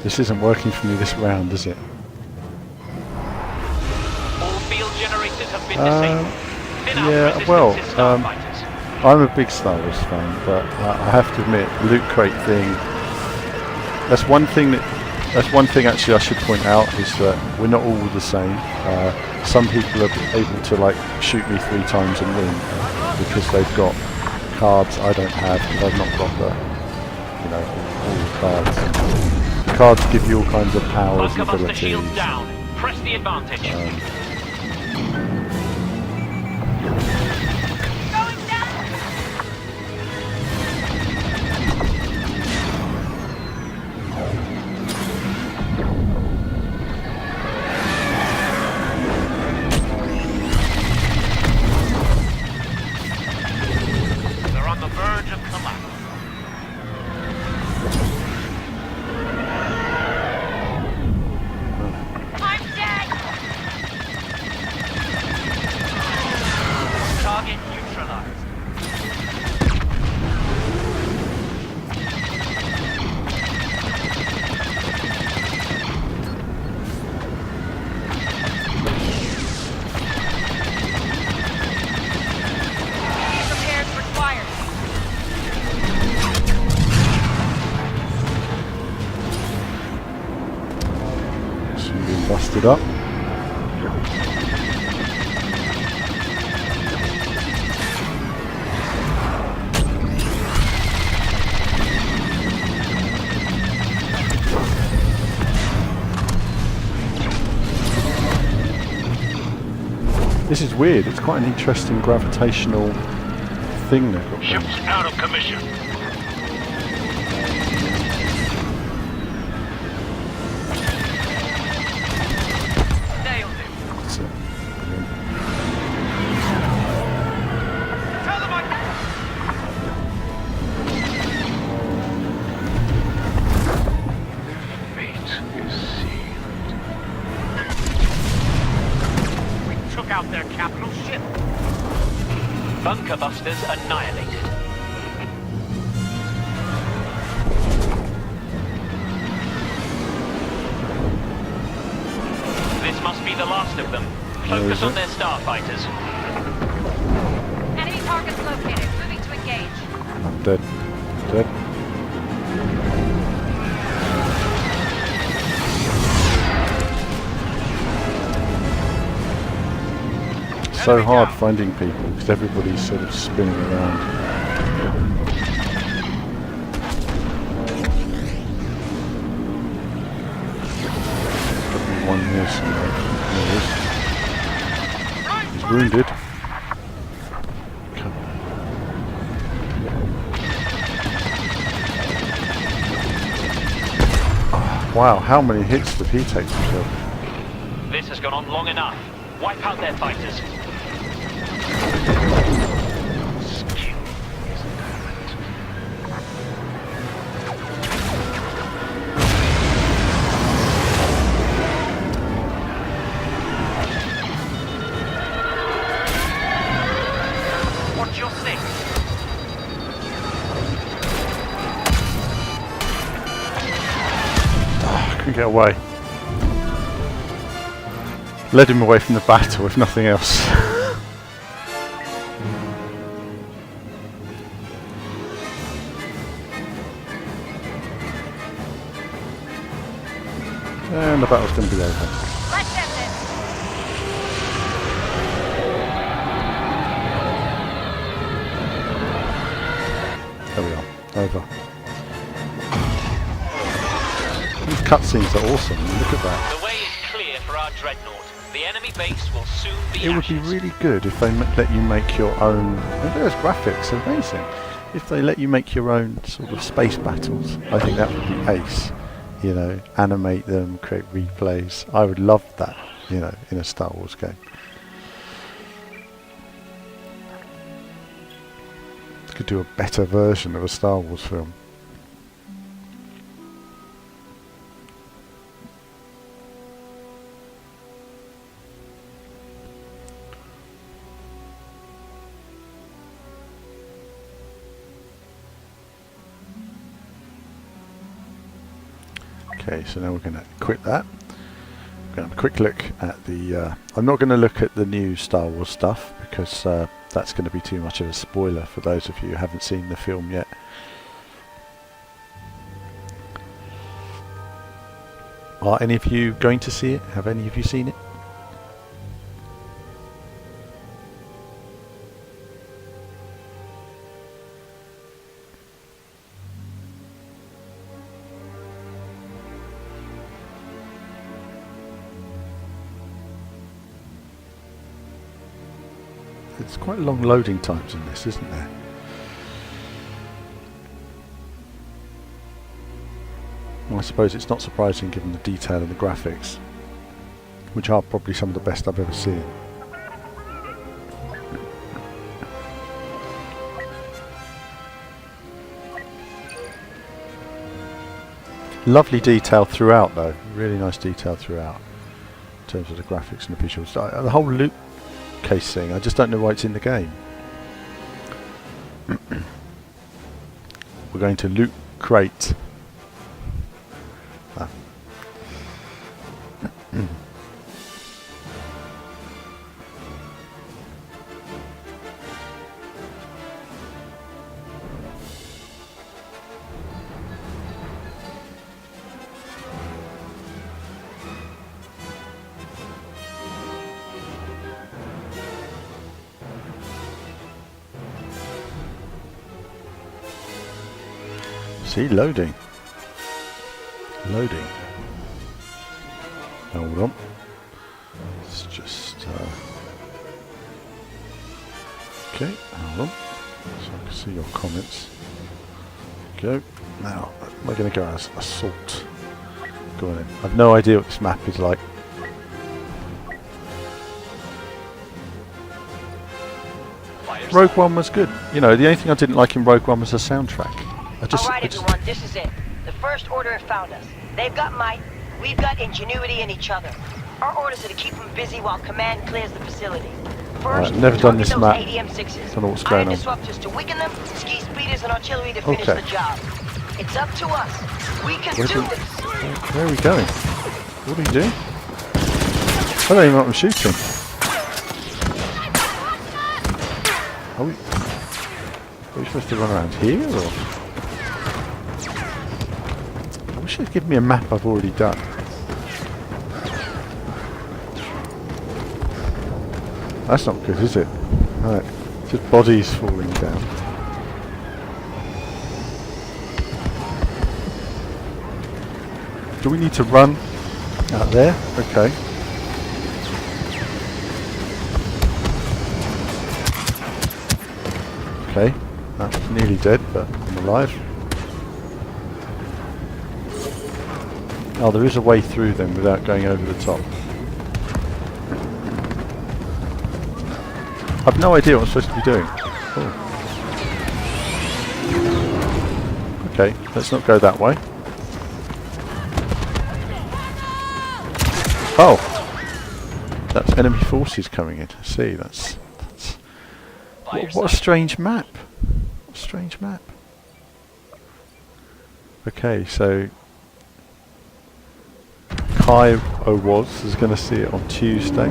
This isn't working for me this round, is it? All field generators have been disabled. Thin out yeah, resistance well, in Starfighters. I'm a big Star Wars fan, but I have to admit, the loot crate thing. That's one thing actually I should point out, is that we're not all the same. Some people are able to like shoot me 3 times and win because they've got cards I don't have, because I've not got all the cards. Cards give you all kinds of powers and Bunker buster abilities. shields down. Press the advantage. Going down. They're on the verge of collapse. I'm dead. it up. This is weird, it's quite an interesting gravitational thing they've got. Ship's out of commission. Nailed it. That's it. Brilliant. Tell them I... Fate is sealed. We took out their capital ship. Bunker busters annihilated. This must be the last of them. Focus is on it? their starfighters. Enemy targets located. Moving to engage. I'm dead. Dead. So hard finding people because everybody's sort of spinning around. Got me one here somewhere. There he is. He's wounded. Come on. Wow, how many hits did he take himself? This has gone on long enough. Wipe out their fighters. Skill is talent. What's your six? Couldn't get away. Led him away from the battle, if nothing else. And the battle's going to be over. Let's end this. There we are. Over. These cutscenes are awesome. Look at that. The way is clear for our dreadnought. The enemy base will soon be It would be ashes. really good if they let you make your own. And those graphics are amazing. If they let you make your own sort of space battles, I think that would be ace. You know, animate them, create replays. I would love that. You know, in a Star Wars game. Could do a better version of a Star Wars film. Okay, so now we're going to quit that. We're going to have a quick look at the... I'm not going to look at the new Star Wars stuff because that's going to be too much of a spoiler for those of you who haven't seen the film yet. Are any of you going to see it? Have any of you seen it? There's quite long loading times in this, isn't there? Well, I suppose it's not surprising given the detail and the graphics, which are probably some of the best I've ever seen. Lovely detail throughout though, really nice detail throughout in terms of the graphics and the visuals. The whole loot case thing, I just don't know why it's in the game. We're going to loot crate. Ah. See, loading. Loading. Hold on. Let's just... okay, hold on. So I can see your comments. Go. Now, am I going to go as Assault? Go on in. I've no idea what this map is like. Rogue One was good. You know, the only thing I didn't like in Rogue One was the soundtrack. Alright everyone, this is it. The First Order have found us. They've got might, we've got ingenuity in each other. Our orders are to keep them busy while Command clears the facility. First, never done this map. ADM-6s. Don't know what's going on. Disruptors to weaken them, ski speeders and artillery to finish the job. It's up to us. We can do this. Where are we going? What are you doing? I don't even know what I'm shooting. Are we supposed to run around here, or? I wish they'd give me a map I've already done. That's not good, is it? Right, just bodies falling down. Do we need to run out there? Okay. Okay, that's nearly dead, but I'm alive. Oh, there is a way through them without going over the top. I've no idea what I'm supposed to be doing. Oh. Okay, let's not go that way. Oh! That's enemy forces coming in. I see, that's what a strange map. What a strange map. Okay, so Kai is going to see it on Tuesday.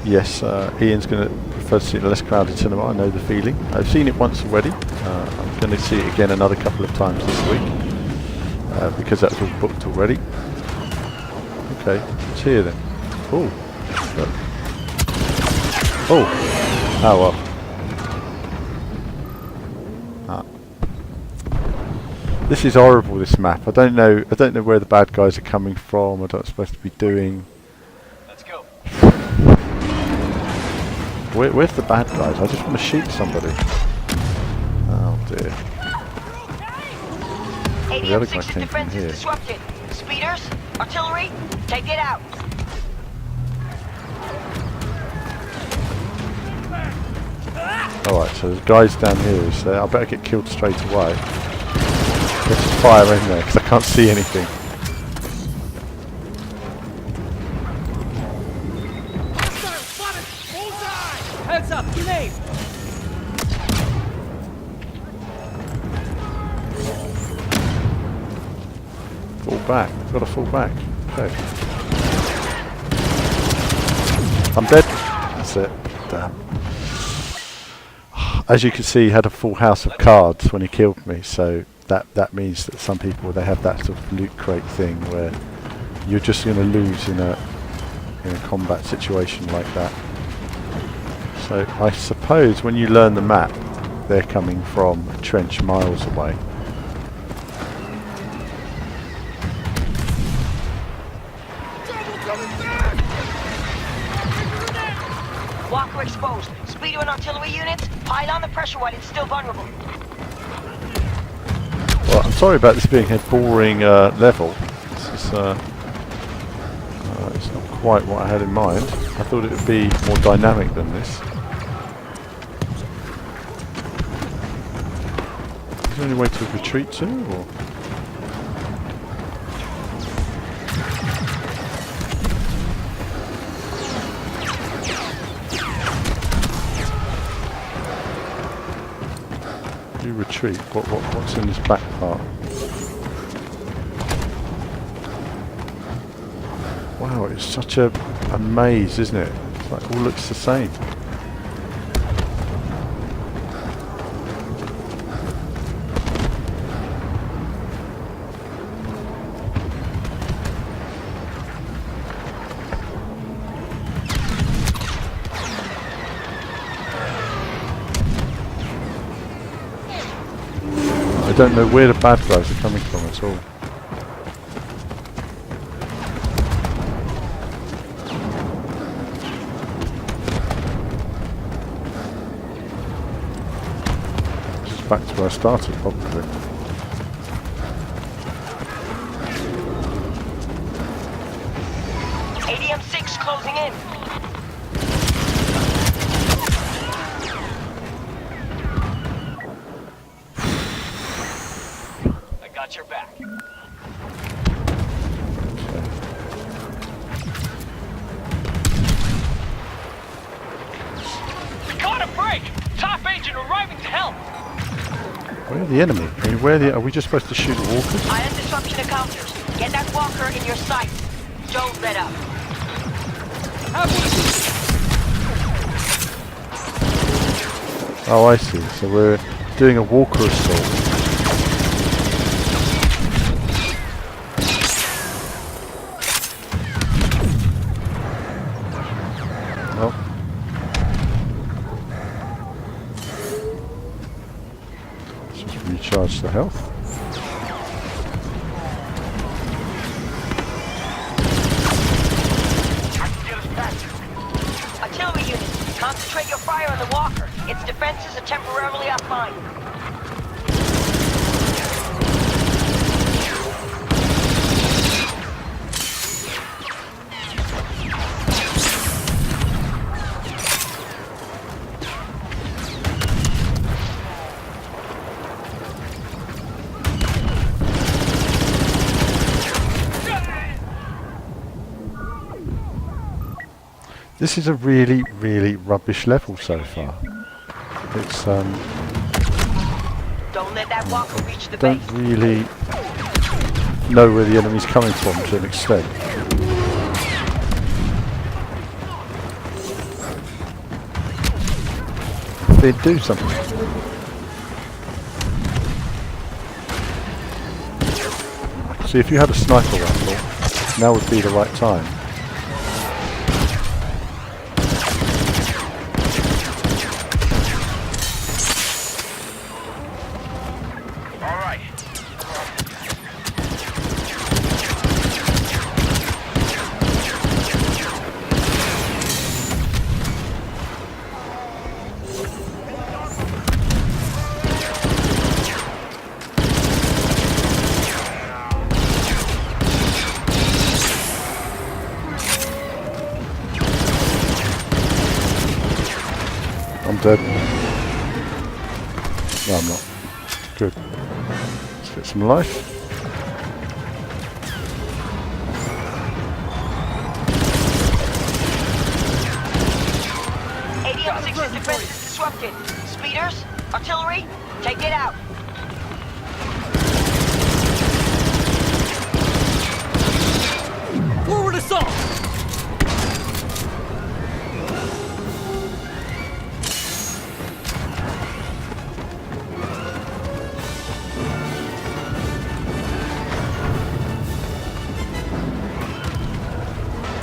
Yes, Ian's going to prefer to see it in a less crowded cinema. I know the feeling. I've seen it once already. I'm going to see it again another couple of times this week because that's all booked already. Okay, it's here then. Oh, oh, well. This is horrible. This map. I don't know where the bad guys are coming from. I don't know what I'm supposed to be doing. Let's go. Where's the bad guys? I just want to shoot somebody. Oh dear. The other guy came from here. Disrupted. Speeders, artillery, take it out. Alright, so there's guys down here. So I better get killed straight away. Let's just fire in there because I can't see anything. Heads up, grenade! Fall back. I've got to fall back. Okay. I'm dead. That's it. Damn. As you can see, he had a full house of cards when he killed me, so that means that some people, they have that sort of loot crate thing where you're just going to lose in a combat situation like that. So I suppose when you learn the map, they're coming from a trench miles away. Walker exposed. Speeder and artillery units, pile on the pressure while it's still vulnerable. Well, I'm sorry about this being a boring level. This is, it's not quite what I had in mind. I thought it would be more dynamic than this. Is there any way to retreat to, or? You retreat. What's in this back part? Wow, it's such a maze, isn't it? It's like all looks the same. don't know where the bad guys are coming from at all. Just back to where I started, probably. ADM-6 closing in. I got your back. We caught a break! Top agent arriving to help! Where are the enemy? I mean, are we just supposed to shoot walkers? Ion disruption encounters. Get that walker in your sight. Joe let up. Oh, I see. So we're doing a walker assault. Oh. Let's just recharge the health. Artillery units, concentrate your fire on the walker. Its defenses are temporarily offline. This is a really, really rubbish level so far. It's Don't let that walker reach the don't base. really know where the enemy's coming from to an extent. They do something. See, if you had a sniper rifle, now would be the right time. I'm dead. No, I'm not. Good. Let's get some life. ADM-6's defense is disrupted. Speeders, artillery, take it out. Forward assault!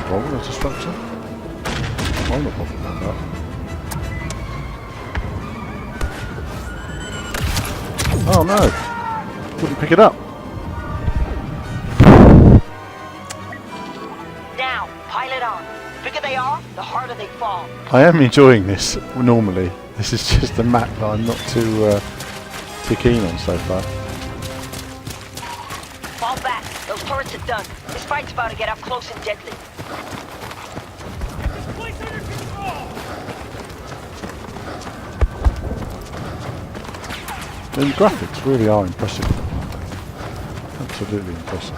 Roll a disruptor? I'm not bothered about that. Oh no! Wouldn't pick it up. Now, pilot on. The bigger they are, the harder they fall. I am enjoying this normally. This is just a map that I'm not too keen on so far. Fall back. Those turrets are done. This fight's about to get up close and deadly. The graphics really are impressive. Absolutely impressive.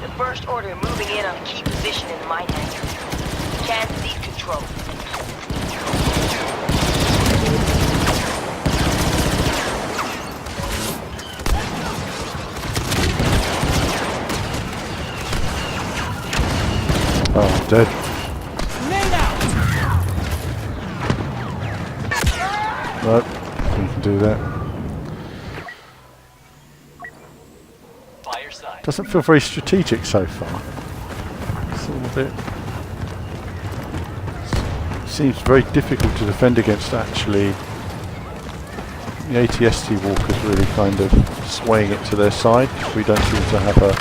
The First Order moving in on a key position in the mine hangar. Can lead control. Oh, I'm dead. Nope, we can do that. Fire side. Doesn't feel very strategic so far. It's all a bit seems very difficult to defend against actually. The ATST walkers really kind of swaying it to their side. We don't seem to have a...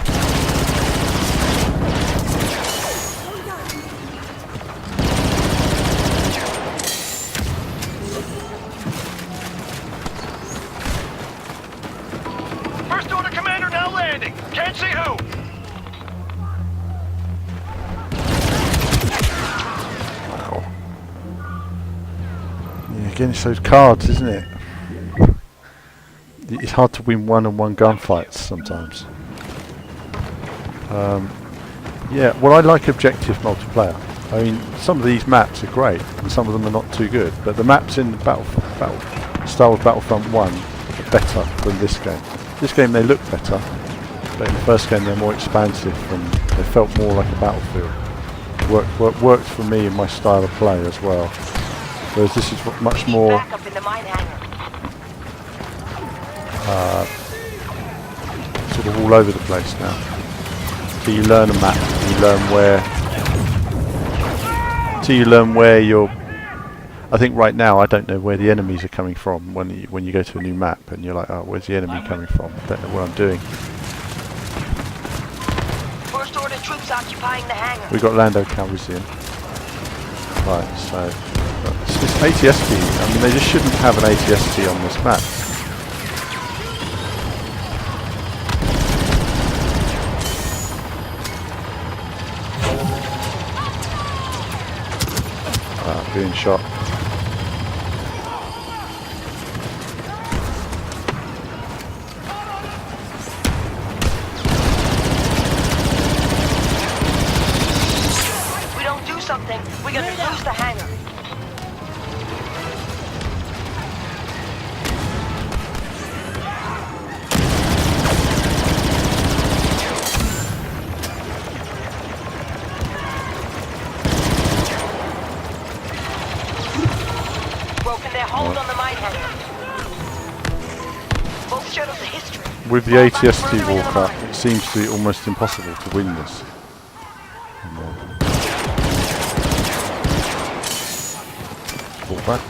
First order commander now landing. Can't see who. Wow. Yeah, again, it's those cards, isn't it? It's hard to win one-on-one gunfights sometimes. Yeah, well, I like objective multiplayer. I mean, some of these maps are great, and some of them are not too good. But the maps in Star Wars Battlefront 1 are better than this game. This game they look better, but in the first game they're more expansive and they felt more like a battlefield. Worked for me in my style of play as well. Whereas this is much more. Back up in the mine hangar. Sort of all over the place now. So you learn a map, you learn where you're. I think right now I don't know where the enemies are coming from when you go to a new map and you're like, oh, where's the enemy coming from? I don't know what I'm doing. First order troops occupying the hangar. We got Lando Calrissian. Right, so it's ATST. I mean, they just shouldn't have an ATST on this map. Being shot. If we don't do something, we're gonna lose the hangar. Broken their hold on the mine hangar. Both showed us the history. With the ATST walker, it seems to be almost impossible to win this. Fall back.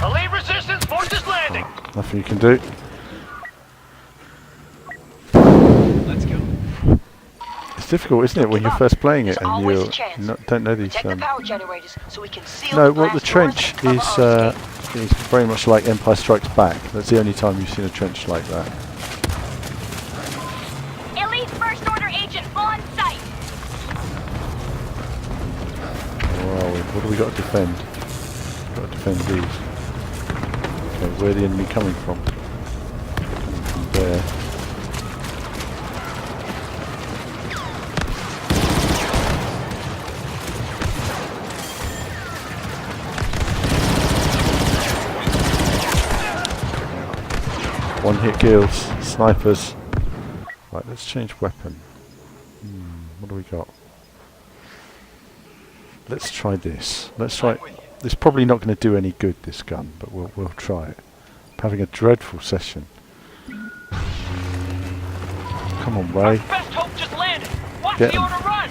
Elite resistance forces landing. Nothing you can do. Let's go. It's difficult, isn't it, when you're first playing it There's and always you a chance. don't know these. Check the power generators so we can seal No, the well, the blast doors trench and cover is our escape. very much like Empire Strikes Back. That's the only time you've seen a trench like that. Elite First Order agent on site. Where are we? What do we got to defend? Got to defend these. Okay, where the enemy coming from? Coming from there. One hit kills, snipers. Right, let's change weapon. What do we got? Let's try this. Let's try. It's probably not going to do any good, this gun, but we'll try it. I'm having a dreadful session. Come on, Ray. Best hope just landed. Watch Get the 'em. order run.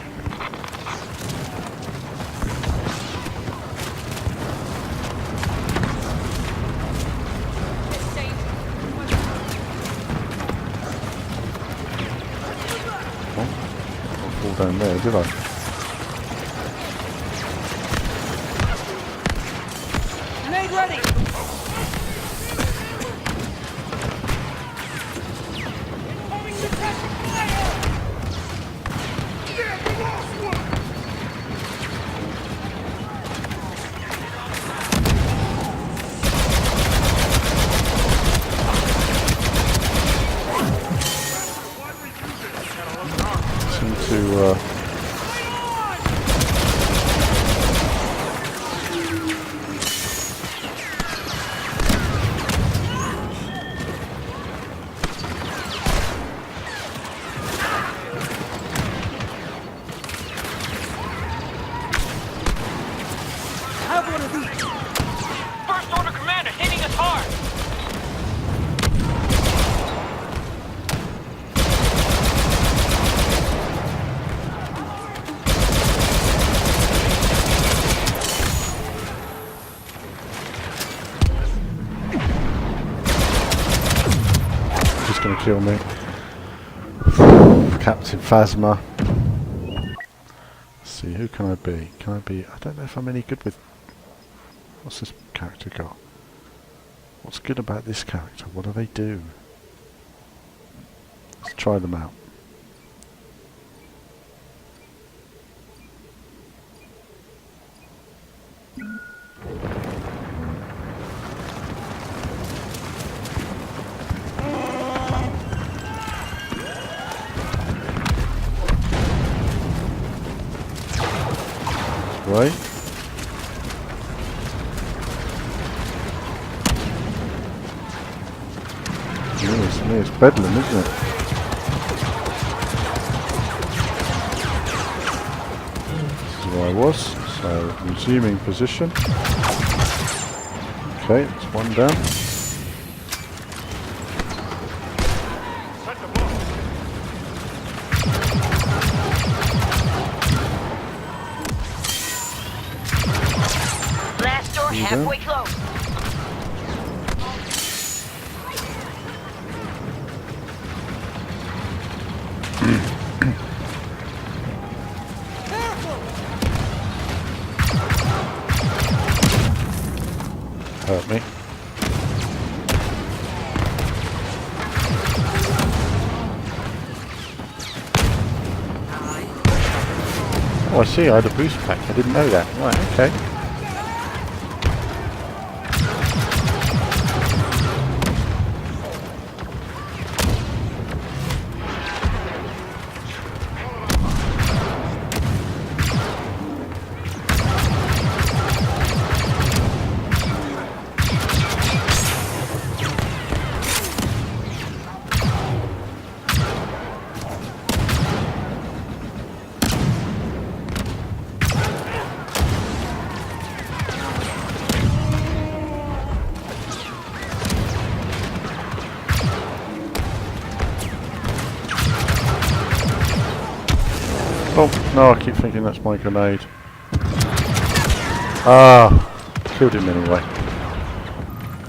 I'll fall down there, did I? Grenade ready! Seem to Have one of these! First order commander hitting us hard. kill me. Captain Phasma. Let's see, who can I be? Can I be... I don't know if I'm any good with... What's this character got? What's good about this character? What do they do? Let's try them out. Right. It's bedlam, isn't it? This is where I was. So resuming position. Okay, that's one down. Blast door halfway close. Hurt me. Oh, I see, I had a boost pack. I didn't know that. Right, okay. Oh, no, I keep thinking that's my grenade. Ah, killed him anyway.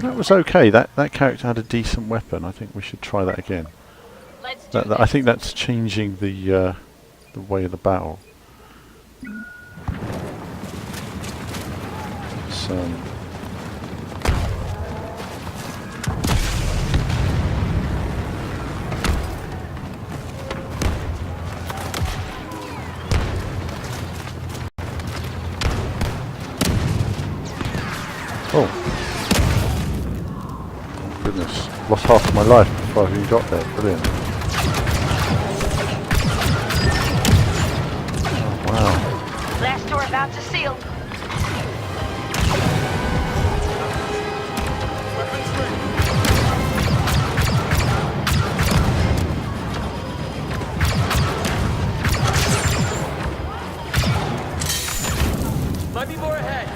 That was okay. That character had a decent weapon. I think we should try that again. Let's do I think that's changing the way of the battle. So, oh goodness, lost half of my life before I even got there. Brilliant. Oh, wow. Blast door about to seal. Might be more ahead.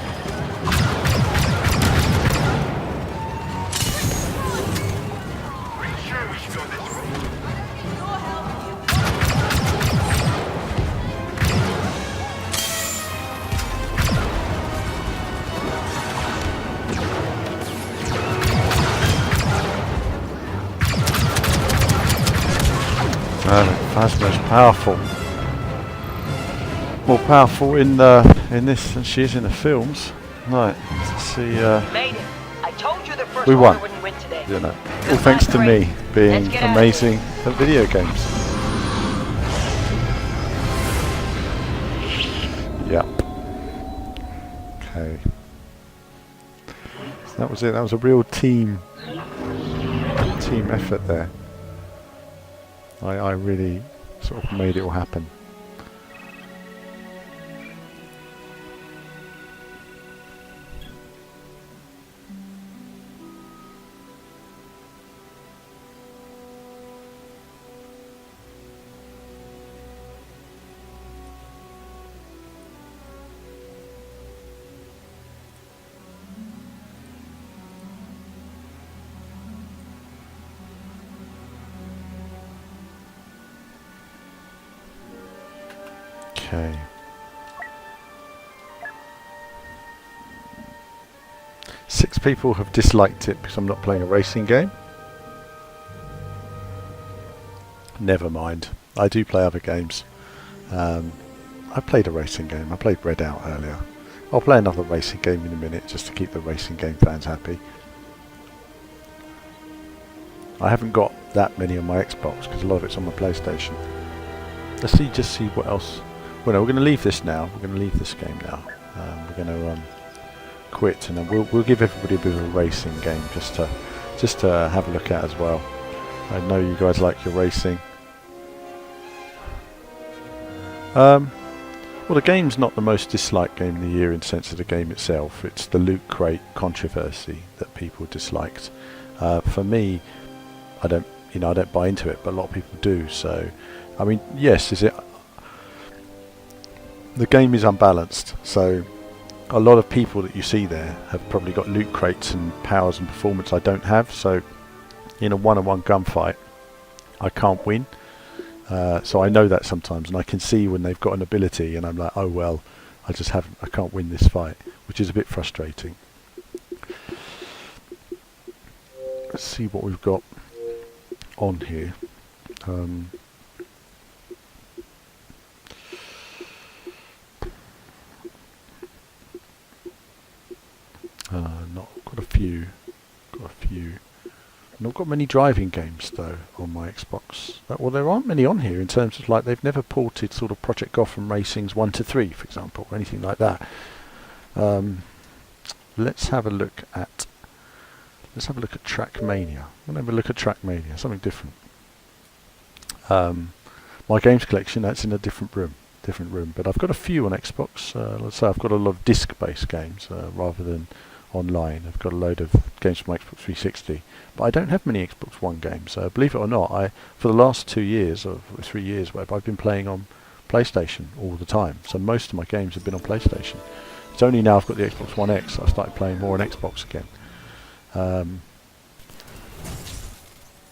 Phasma's powerful. More powerful in this than she is in the films. Right, let's see. Made it. I told you the first We won. order wouldn't win today. You know, all thanks to me being Let's get out of amazing at video games. Yep. Okay. So that was it. That was a real team effort there. I really sort of made it all happen. Okay. Six people have disliked it because I'm not playing a racing game. never mind. I do play other games. I played a racing game. I played Redout earlier. I'll play another racing game in a minute just to keep the racing game fans happy. I haven't got that many on my Xbox because a lot of it's on my PlayStation. Let's just see what else. Well, no, we're going to leave this now. We're going to leave this game now. We're going to quit, and then we'll give everybody a bit of a racing game just to have a look at as well. I know you guys like your racing. Well, the game's not the most disliked game of the year in the sense of the game itself. It's the loot crate controversy that people disliked. For me, I don't buy into it, but a lot of people do. So, I mean, yes, the game is unbalanced. So, a lot of people that you see there have probably got loot crates and powers and performance I don't have. So, in a one-on-one gunfight, I can't win. So I know that sometimes, and I can see when they've got an ability, and I'm like, oh well, I can't win this fight, which is a bit frustrating. Let's see what we've got on here. Got a few. Not got many driving games though on my Xbox. Well, there aren't many on here in terms of like they've never ported sort of Project Gotham Racing's 1 to 3, for example, or anything like that. Let's have a look at Trackmania. I'm going to have a look at Trackmania, something different. My games collection, that's in a different room, but I've got a few on Xbox. Let's say I've got a lot of disc-based games rather than online. I've got a load of games from Xbox 360, but I don't have many Xbox One games. Believe it or not, for the last 2 years or 3 years, I've been playing on PlayStation all the time. So most of my games have been on PlayStation. It's only now I've got the Xbox One X I started playing more on Xbox again.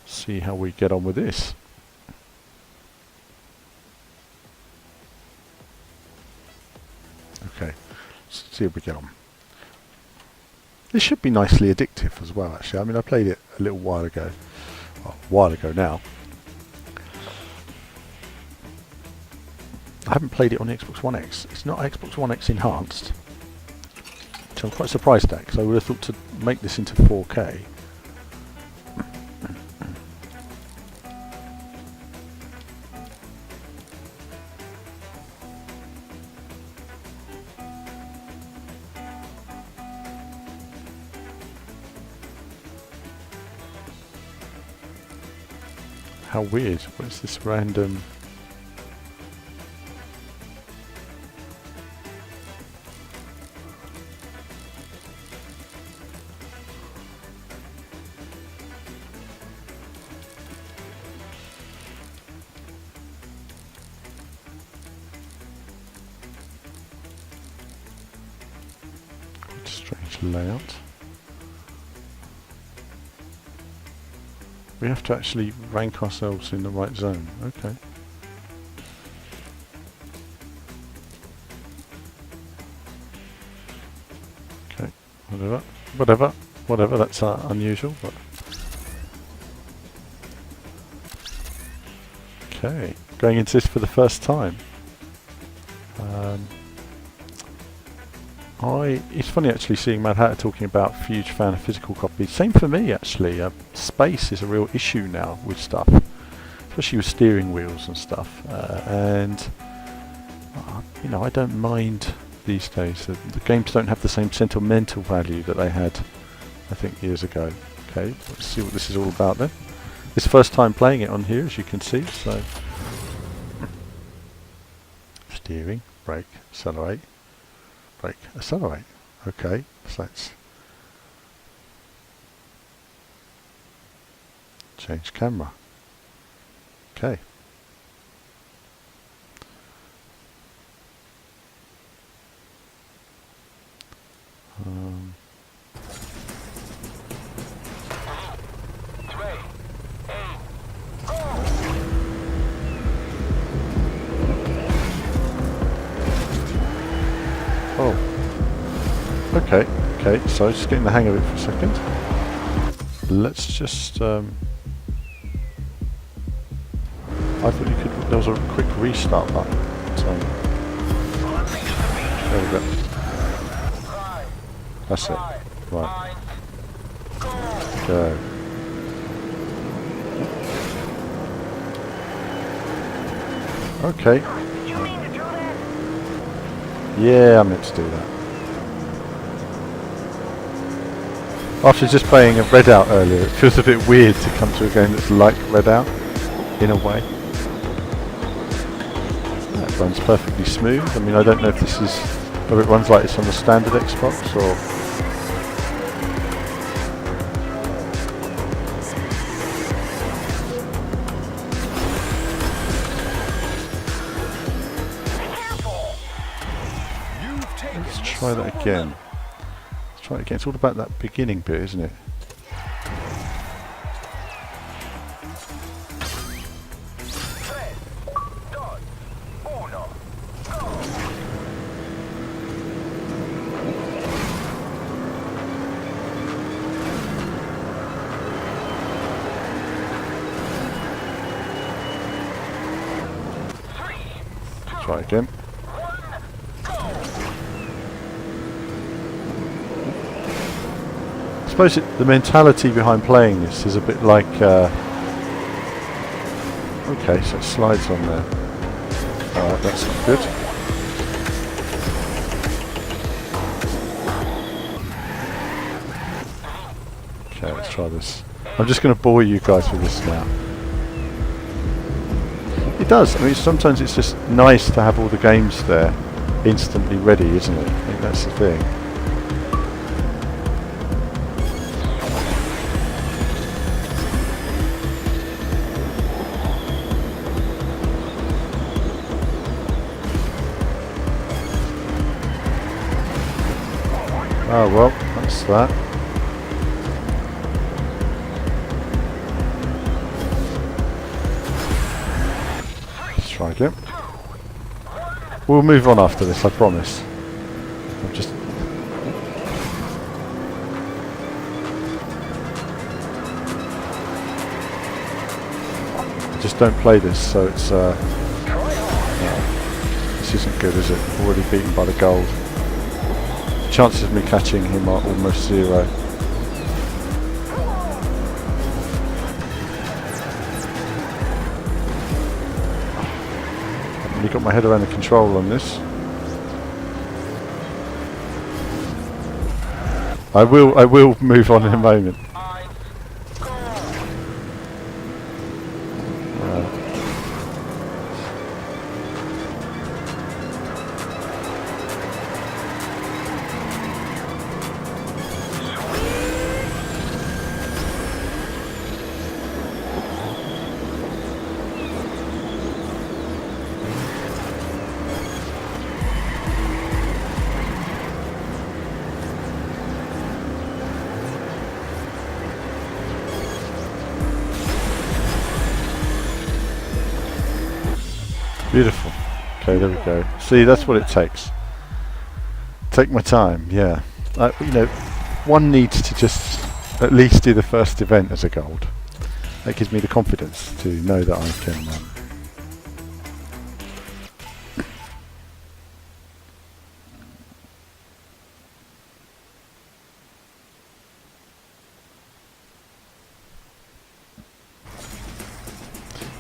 See how we get on with this. Okay, let's see how we get on. This should be nicely addictive as well, actually. I mean, I played it a little while ago. Well, a while ago now. I haven't played it on the Xbox One X. It's not Xbox One X enhanced. Which I'm quite surprised at, because I would have thought to make this into 4K. How weird. What is this random... Quite a strange layout. We have to actually rank ourselves in the right zone. Okay. Okay. Whatever. That's unusual. But okay. Going into this for the first time. It's funny actually seeing Mad Hatter talking about huge fan of physical copies. Same for me actually. Space is a real issue now with stuff, especially with steering wheels and stuff. I don't mind these days. The games don't have the same sentimental value that they had, I think, years ago. Okay, let's see what this is all about then. It's the first time playing it on here, as you can see. So, steering, brake, accelerate. Brake, accelerate. Okay, so let's change camera. Okay. Oh. Okay, so just getting the hang of it for a second. Let's just I thought you could. There was a quick restart button. So there we go. That's it. Right. Go. Okay. Yeah, I meant to do that. After just playing a Redout earlier, it feels a bit weird to come to a game that's like Redout, in a way. That runs perfectly smooth. I mean, I don't know if this is whether it runs like this on the standard Xbox or... Let's try that again. Let's try it again. It's all about that beginning bit, isn't it? Try again. I suppose the mentality behind playing this is a bit like... okay, so it slides on there. Alright, that's not good. Okay, let's try this. I'm just going to bore you guys with this now. It does. I mean, sometimes it's just nice to have all the games there instantly ready, isn't it? I think that's the thing. Oh well, that's that. Let's try again. We'll move on after this, I promise. I'm just... I just don't play this, so it's... no, this isn't good, is it? Already beaten by the gold. Chances of me catching him are almost zero. I've really got my head around the control on this. I will move on in a moment. Beautiful. Okay, there we go. See, that's what it takes. Take my time, yeah. You know, one needs to just at least do the first event as a gold. That gives me the confidence to know that I can...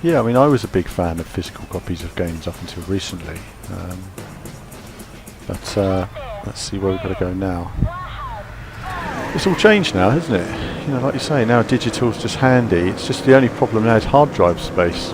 Yeah, I mean, I was a big fan of physical copies of games up until recently. But let's see where we've got to go now. It's all changed now, hasn't it? You know, like you say, now digital's just handy. It's just the only problem now is hard drive space.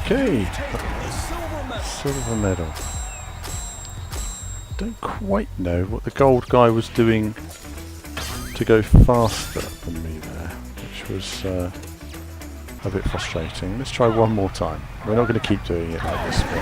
Okay, silver medal. Don't quite know what the gold guy was doing to go faster than me there. Which which was a bit frustrating. Let's try one more time. We're not going to keep doing it like this, but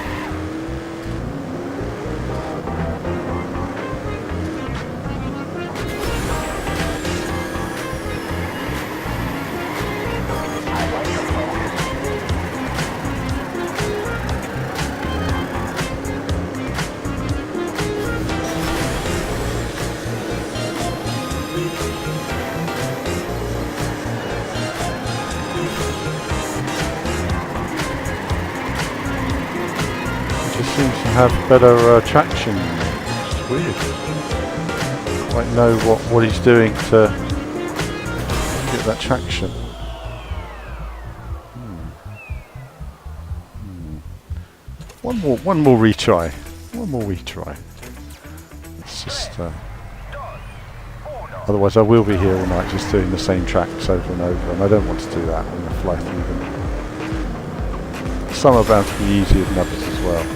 seems to have better traction. It's weird. Quite know what he's doing to get that traction. One more retry. One more retry. It's just. Otherwise, I will be here all night just doing the same tracks over and over, and I don't want to do that. I'm going to fly through them. Some are bound to be easier than others as well.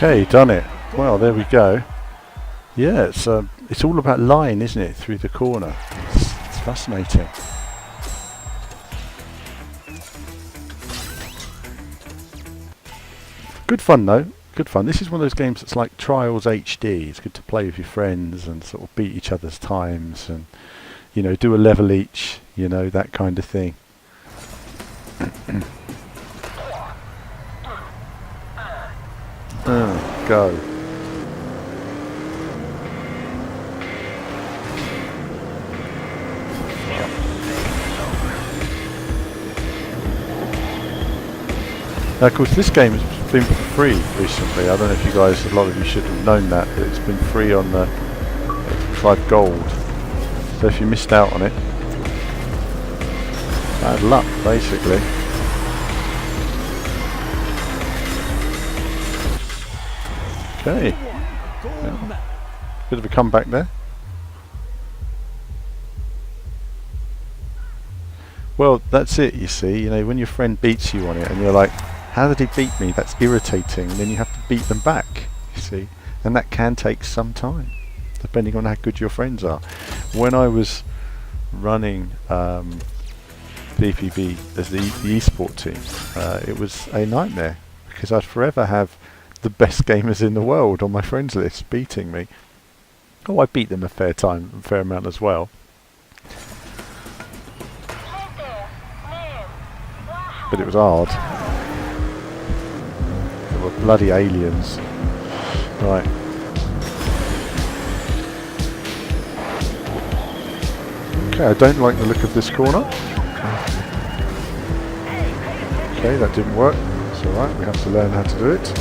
Okay, done it. Well, there we go. Yeah, it's all about line, isn't it? Through the corner. It's fascinating. Good fun though. Good fun. This is one of those games that's like Trials HD. It's good to play with your friends and sort of beat each other's times and, you know, do a level each, you know, that kind of thing. Go. Now, of course, this game has been for free recently. I don't know if you guys, a lot of you should have known that, but it's been free on the Tribe Gold. So if you missed out on it, bad luck, basically. Okay. Yeah. Bit of a comeback there. Well, that's it, you see. You know, when your friend beats you on it and you're like, how did he beat me? That's irritating. And then you have to beat them back, you see. And that can take some time, depending on how good your friends are. When I was running VPB as the esport team, it was a nightmare because I'd forever have the best gamers in the world on my friends list beating me. Oh, I beat them a fair amount as well. But it was hard. They were bloody aliens. Right. Okay, I don't like the look of this corner. Okay, that didn't work. It's alright, we have to learn how to do it.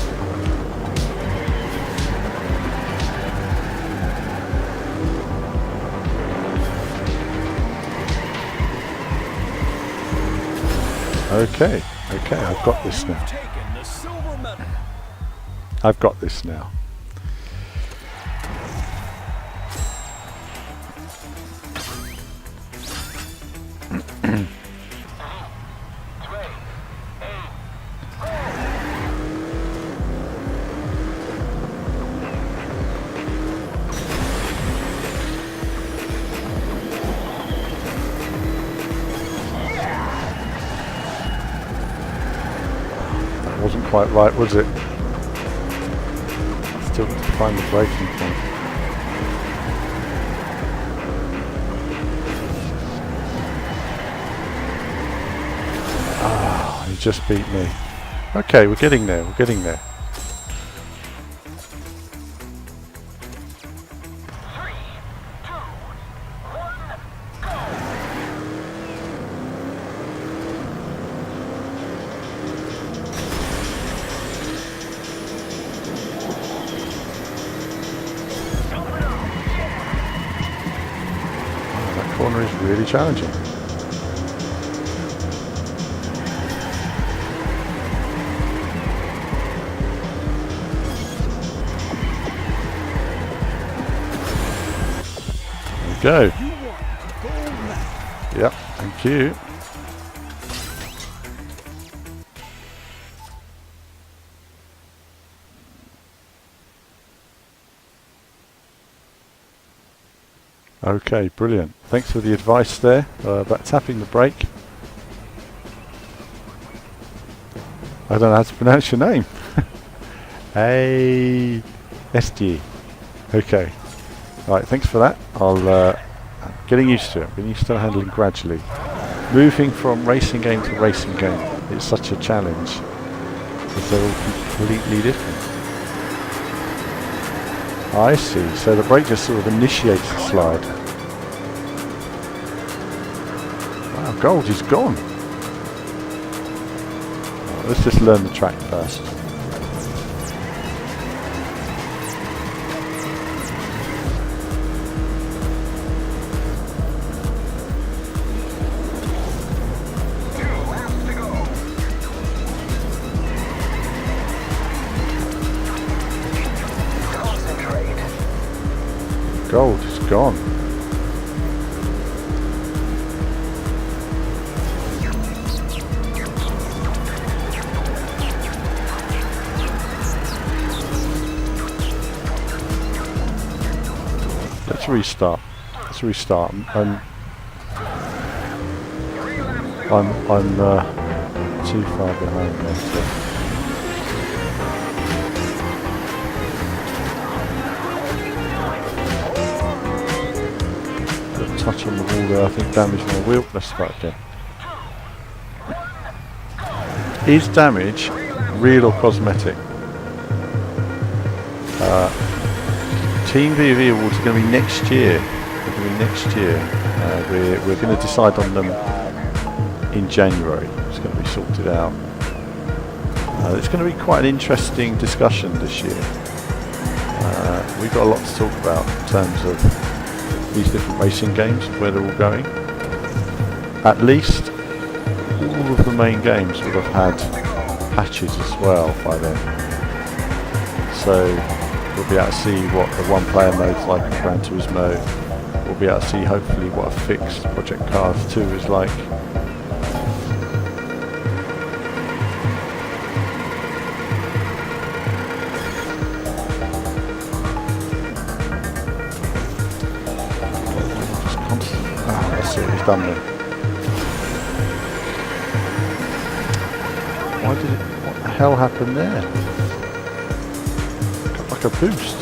Okay, I've got this now. I've got this now. Wasn't quite right, was it? Still to find the breaking point. Ah, he just beat me. Okay, we're getting there, we're getting there. Corner is really challenging. go. Yep, thank you. Okay, brilliant. Thanks for the advice there about tapping the brake. I don't know how to pronounce your name. Hey, SG. Okay. Right, thanks for that. I'm getting used to it. I'm getting used to handling gradually. Moving from racing game to racing game. It's such a challenge because they're all completely different. I see. So the brake just sort of initiates the slide. Wow, gold is gone. Right, let's just learn the track first. Gold is gone. Let's restart. Let's restart. I'm too far behind there. So. Touch on the wall there, I think damaged my wheel. Let's start again. Is damage real or cosmetic? Team VV awards are going to be next year. They're going to be next year. We're going to decide on them in January. It's going to be sorted out. It's going to be quite an interesting discussion this year. We've got a lot to talk about in terms of these different racing games, where they're all going. At least all of the main games would have had patches as well by then. So we'll be able to see what the one-player mode's like in Gran Turismo. We'll be able to see hopefully what a fixed Project Cars 2 is like. Done then. What the hell happened there? Got like a boost.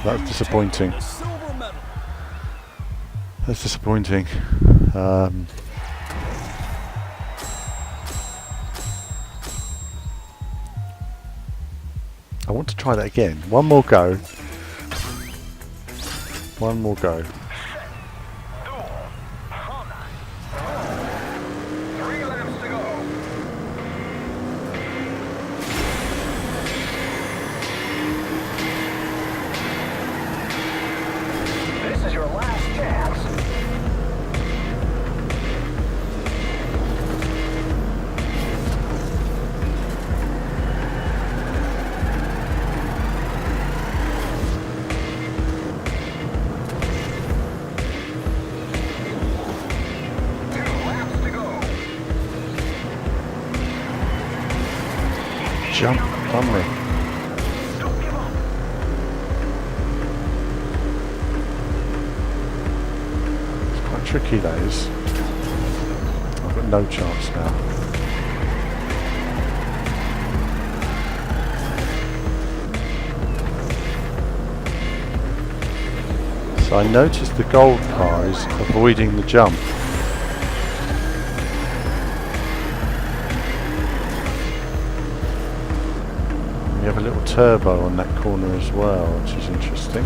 That's disappointing. That's disappointing. I want to try that again. One more go. One more go. Jump on me. It's quite tricky, that is. I've got no chance now. So I noticed the gold car is avoiding the jump. We have a little turbo on that corner as well, which is interesting.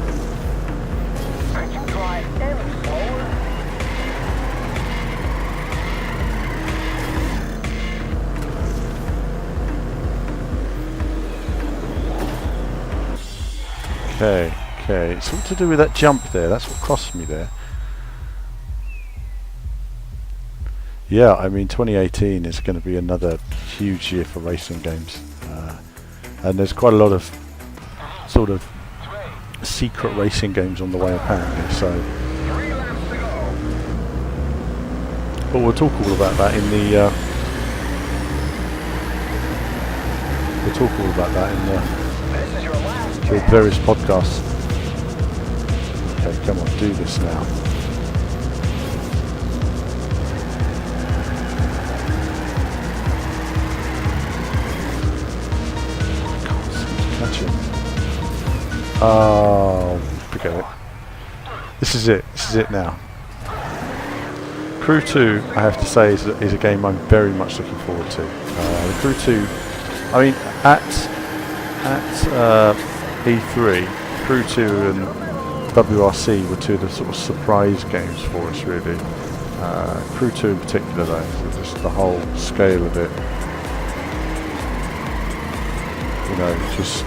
Okay, Okay, it's all to do with that jump there. That's what cost me there. Yeah, I mean 2018 is going to be another huge year for racing games, and there's quite a lot of sort of secret racing games on the way apparently. So, but we'll talk all about that in the. We'll talk all about that in the various podcasts. Okay, come on, do this now. Oh, forget it. This is it. This is it now. Crew 2, I have to say, is a game I'm very much looking forward to. The Crew 2, I mean, at E3, Crew 2 and WRC were two of the sort of surprise games for us, really. Crew 2 in particular, though, just the whole scale of it. You know, just.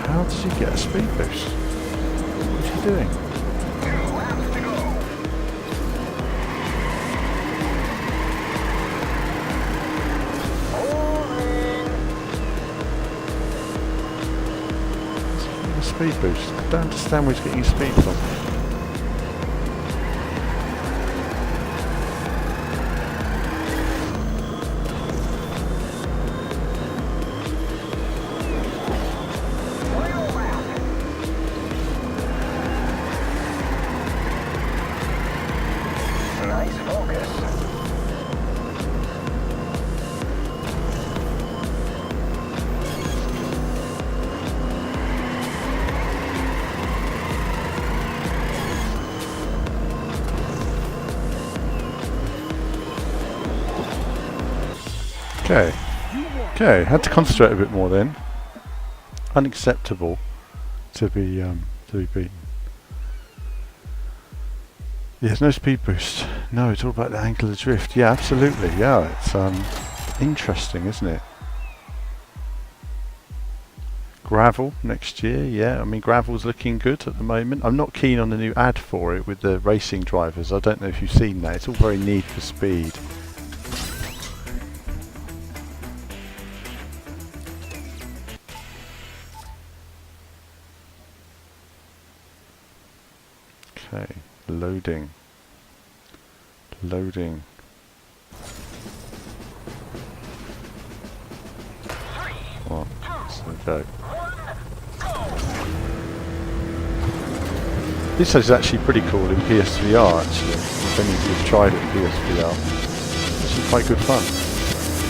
How did you get a speed boost? What are you doing? A speed boost? I don't understand where he's getting his speed from. Okay, had to concentrate a bit more then. Unacceptable to be beaten. There's no speed boost. No, it's all about the angle of drift. Yeah, absolutely. Yeah, it's interesting, isn't it? Gravel next year. Yeah, I mean gravel's looking good at the moment. I'm not keen on the new ad for it with the racing drivers. I don't know if you've seen that. It's all very Need for Speed. Okay, loading. Well, so go. This is actually pretty cool in PSVR actually. If any of you have tried it in PSVR. It's actually quite good fun.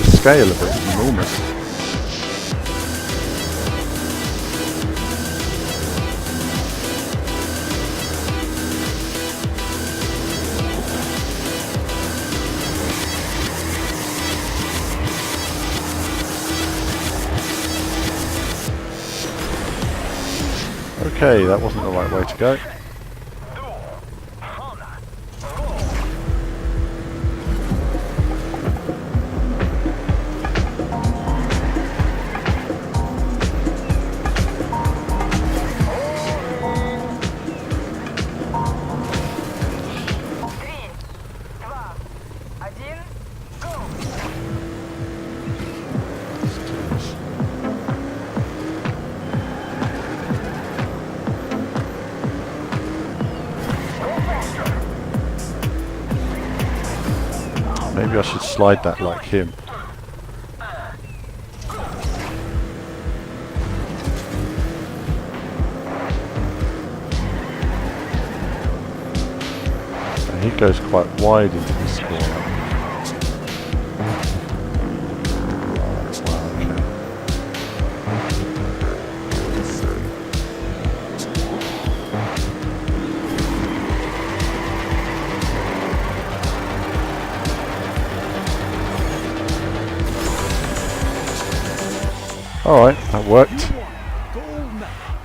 The scale of it is enormous. Okay, that wasn't the right way to go. Maybe I should slide that like him. And he goes quite wide into this corner. Alright, that worked.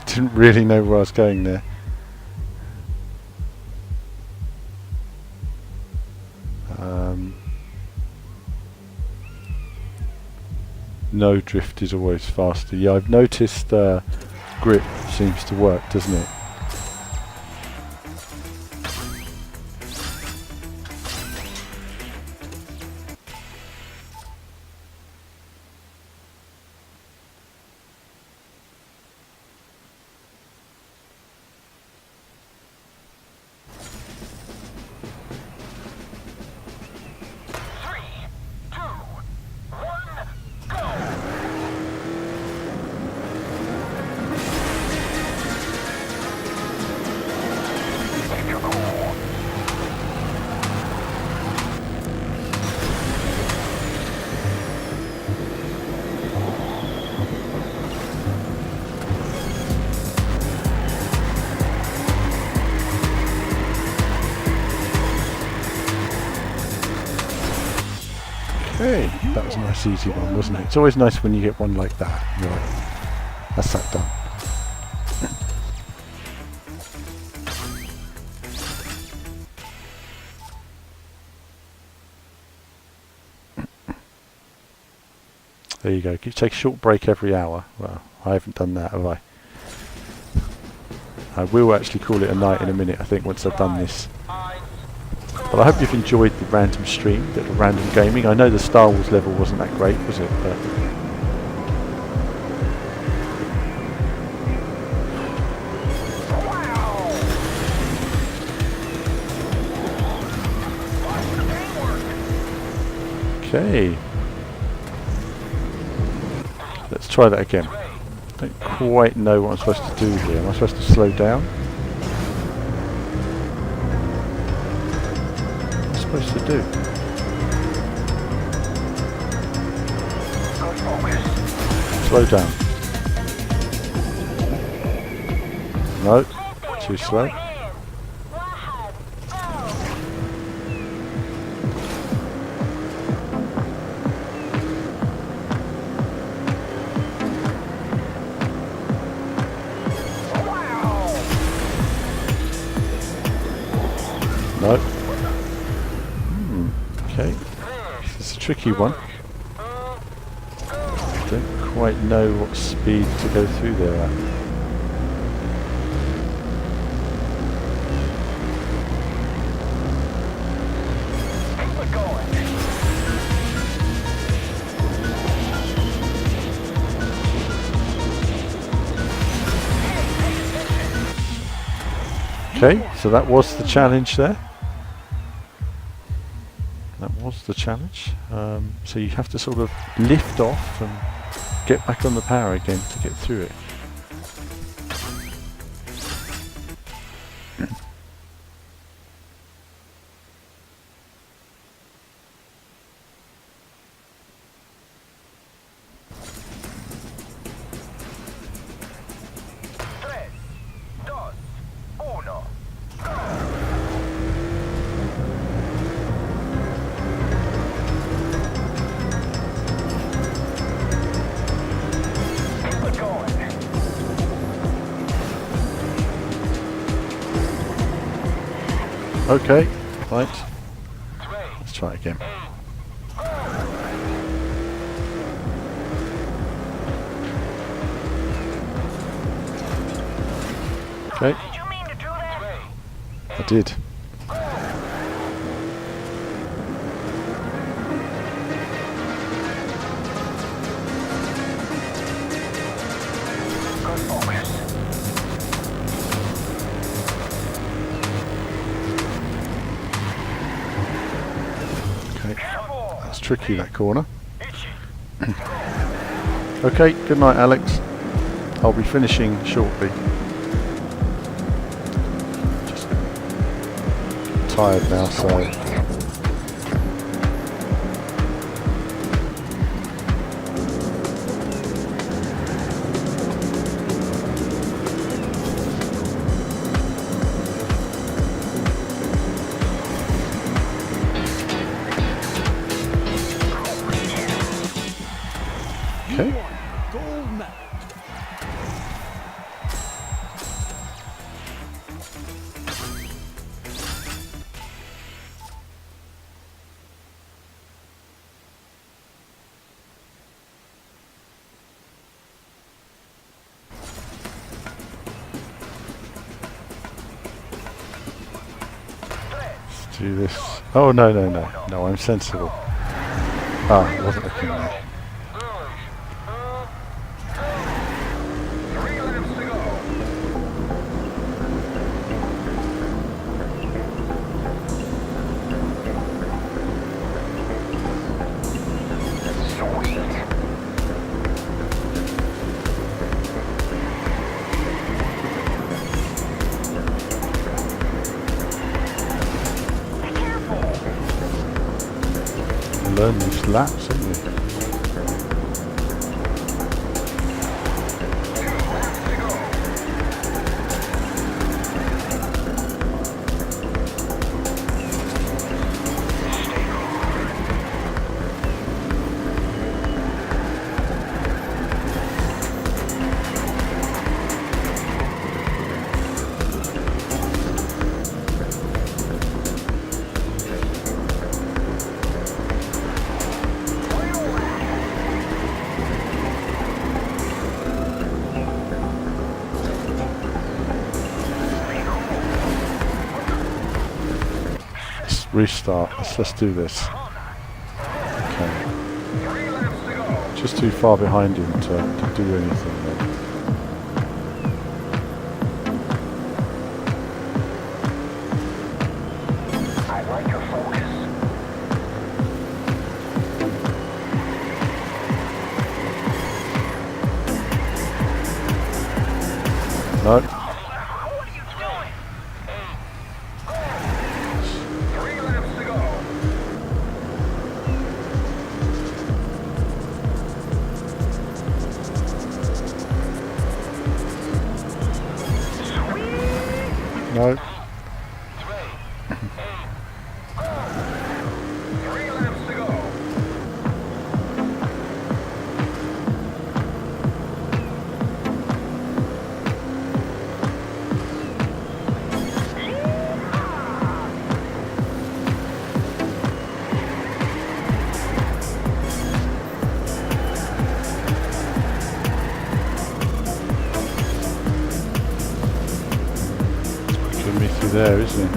Didn't really know where I was going there. No drift is always faster. Yeah, I've noticed grip seems to work, doesn't it? Okay, that was a nice easy one, wasn't it? It's always nice when you get one like that. You're like, that's that done. There you go. You take a short break every hour. Well, I haven't done that, have I? I will actually call it a night in a minute, I think, once I've done this. But I hope you've enjoyed the random stream, bit of random gaming. I know the Star Wars level wasn't that great, was it? But okay. Let's try that again. I don't quite know what I'm supposed to do here. Am I supposed to slow down? Supposed to do? Slow down. No, too slow. No. Okay, this is a tricky one. Don't quite know what speed to go through there at. Okay, so that was the challenge there. That was the challenge. So you have to sort of lift off and get back on the power again to get through it. Okay, right. Let's try it again. Okay. Did you mean to do that? I did. Tricky, that corner. Okay, good night, Alex. I'll be finishing shortly. Just tired now, so do this. Oh, no, no, no. No, I'm sensible. Ah, I wasn't looking there. Learn these laps, haven't you? Restart. Let's do this. Okay. Just too far behind him to do anything then. I like your focus. No. No. Me through there, isn't it?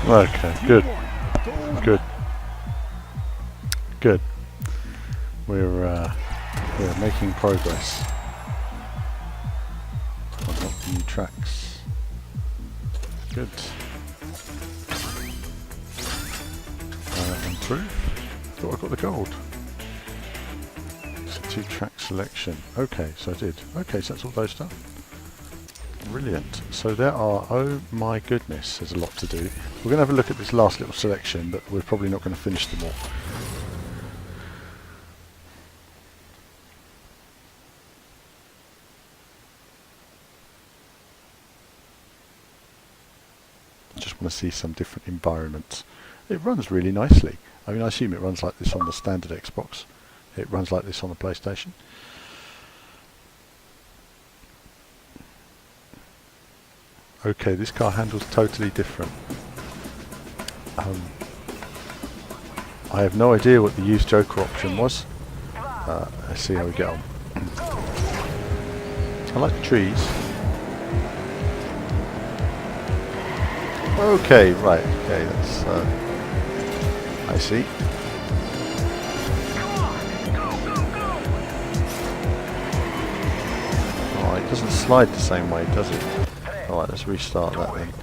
Okay, good. Good. We're making progress. Unlock new tracks. Good. Improve. Thought I got the gold. So 2-track selection. Okay, so I did. Okay, so that's all those done. Brilliant. So there are, oh my goodness, there's a lot to do. We're going to have a look at this last little selection, but we're probably not going to finish them all. I just want to see some different environments. It runs really nicely. I mean, I assume it runs like this on the standard Xbox. It runs like this on the PlayStation. Okay, this car handles totally different. I have no idea what the use Joker option was. Let's see how we get on. I like the trees. Okay, right. Okay, that's. I see. Oh, it doesn't slide the same way, does it? Alright, let's restart that then.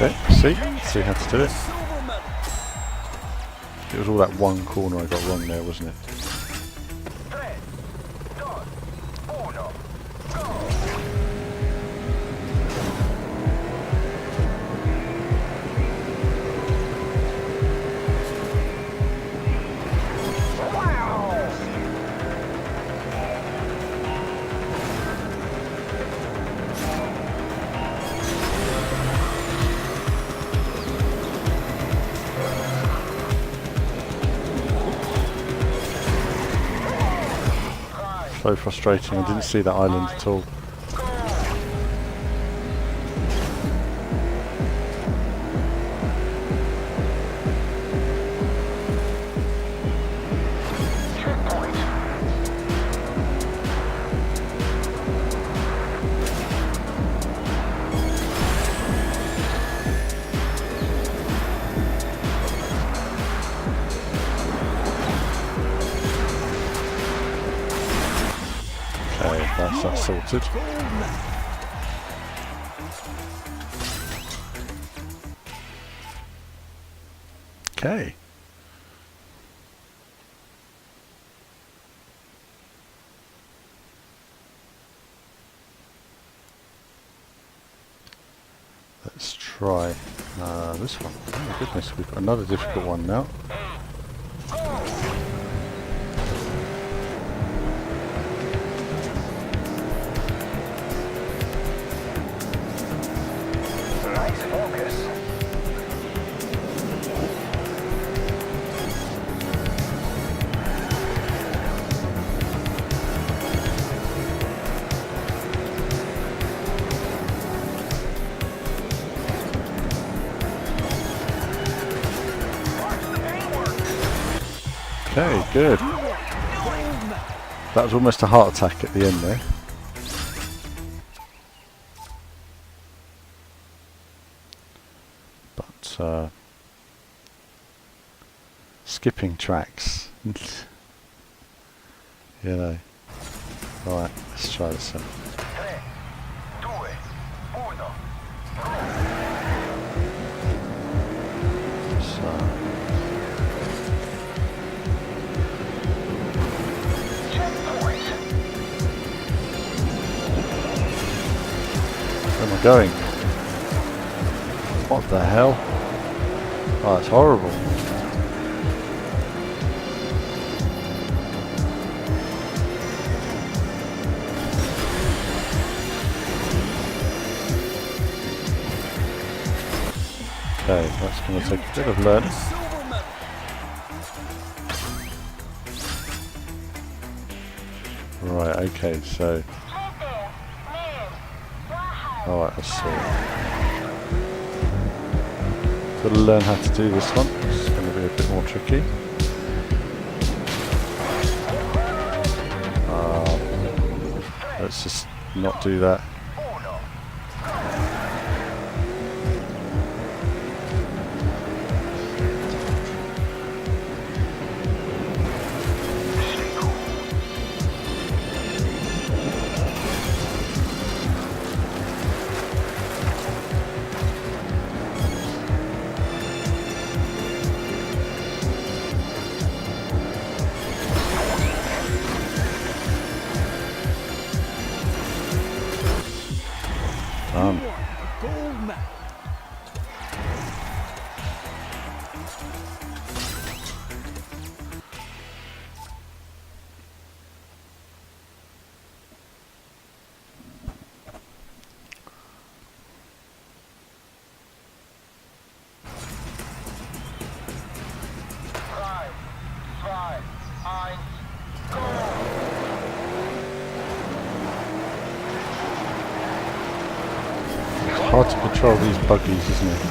Okay, see how to do it. It was all that one corner I got wrong there, wasn't it? So frustrating, I didn't see that island at all. That's that sorted. Okay. Let's try this one. Oh my goodness, we've got another difficult one now. Okay, good. That was almost a heart attack at the end there. But skipping tracks. You know. Right, let's try this out. Where am I going? What the hell? Oh, it's horrible. Okay, that's going to take a bit of learning. Right, okay, so... Alright, let's see. Got to learn how to do this one. It's going to be a bit more tricky. Let's just not do that. Hard to control these buggies, isn't it?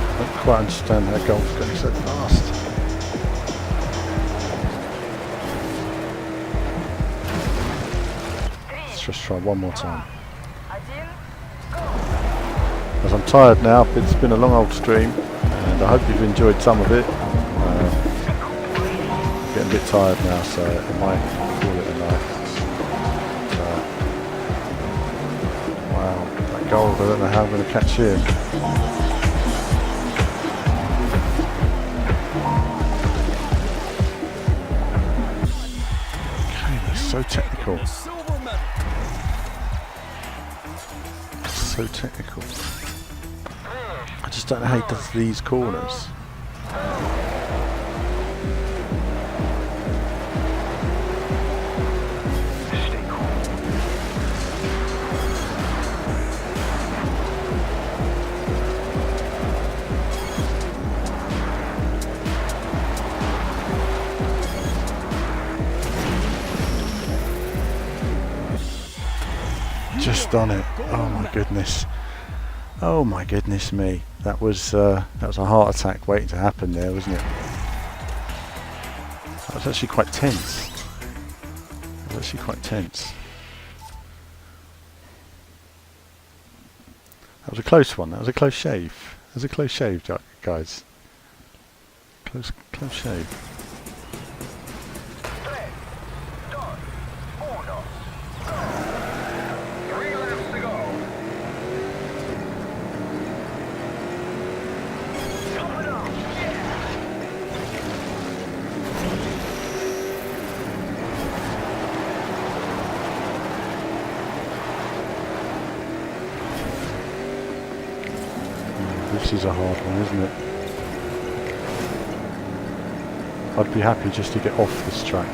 I don't quite understand how golf's going so fast. Let's just try one more time. As I'm tired now, it's been a long old stream, and I hope you've enjoyed some of it. Getting a bit tired now, so I might call it a night. gold. I don't know how I'm going to catch him. Okay, that's so technical. So technical. I just don't know how he does these corners. Just done it. Oh my goodness. Oh my goodness me. That was a heart attack waiting to happen there, wasn't it? That was actually quite tense. That was actually quite tense. That was a close one. That was a close shave. That was a close shave, guys. Close shave. This is a hard one, isn't it? I'd be happy just to get off this track.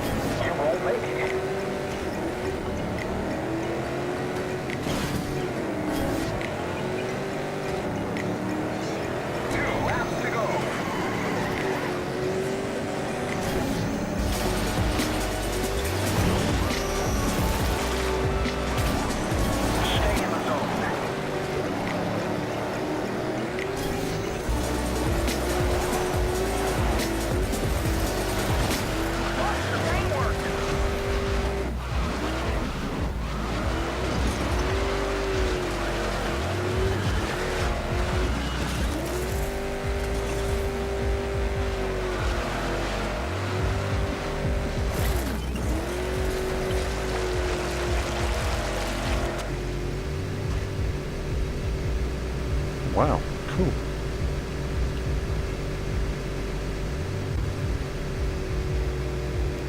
Wow, cool.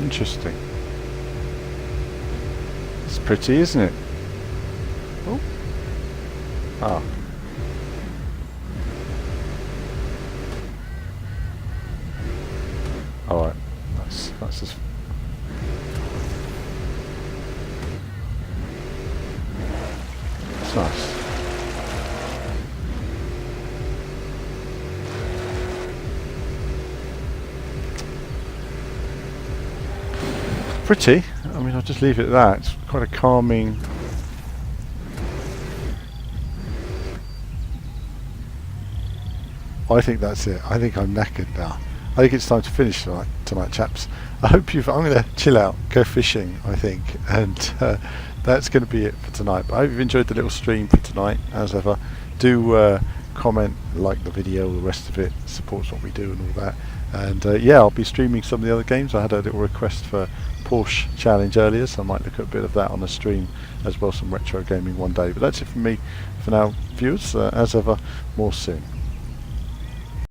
Interesting. It's pretty, isn't it? Oh. Ah. Alright. That's just... That's nice. Pretty. I mean, I'll just leave it at that. It's quite a calming... I think that's it. I think I'm knackered now. I think it's time to finish tonight, chaps. I hope I'm going to chill out, go fishing, I think, and that's going to be it for tonight. But I hope you've enjoyed the little stream for tonight, as ever. Do comment, like the video, all the rest of it supports what we do and all that. And yeah, I'll be streaming some of the other games. I had a little request for Porsche Challenge earlier, so I might look at a bit of that on the stream, as well as some retro gaming one day. But that's it from me for now, viewers. As ever, more soon.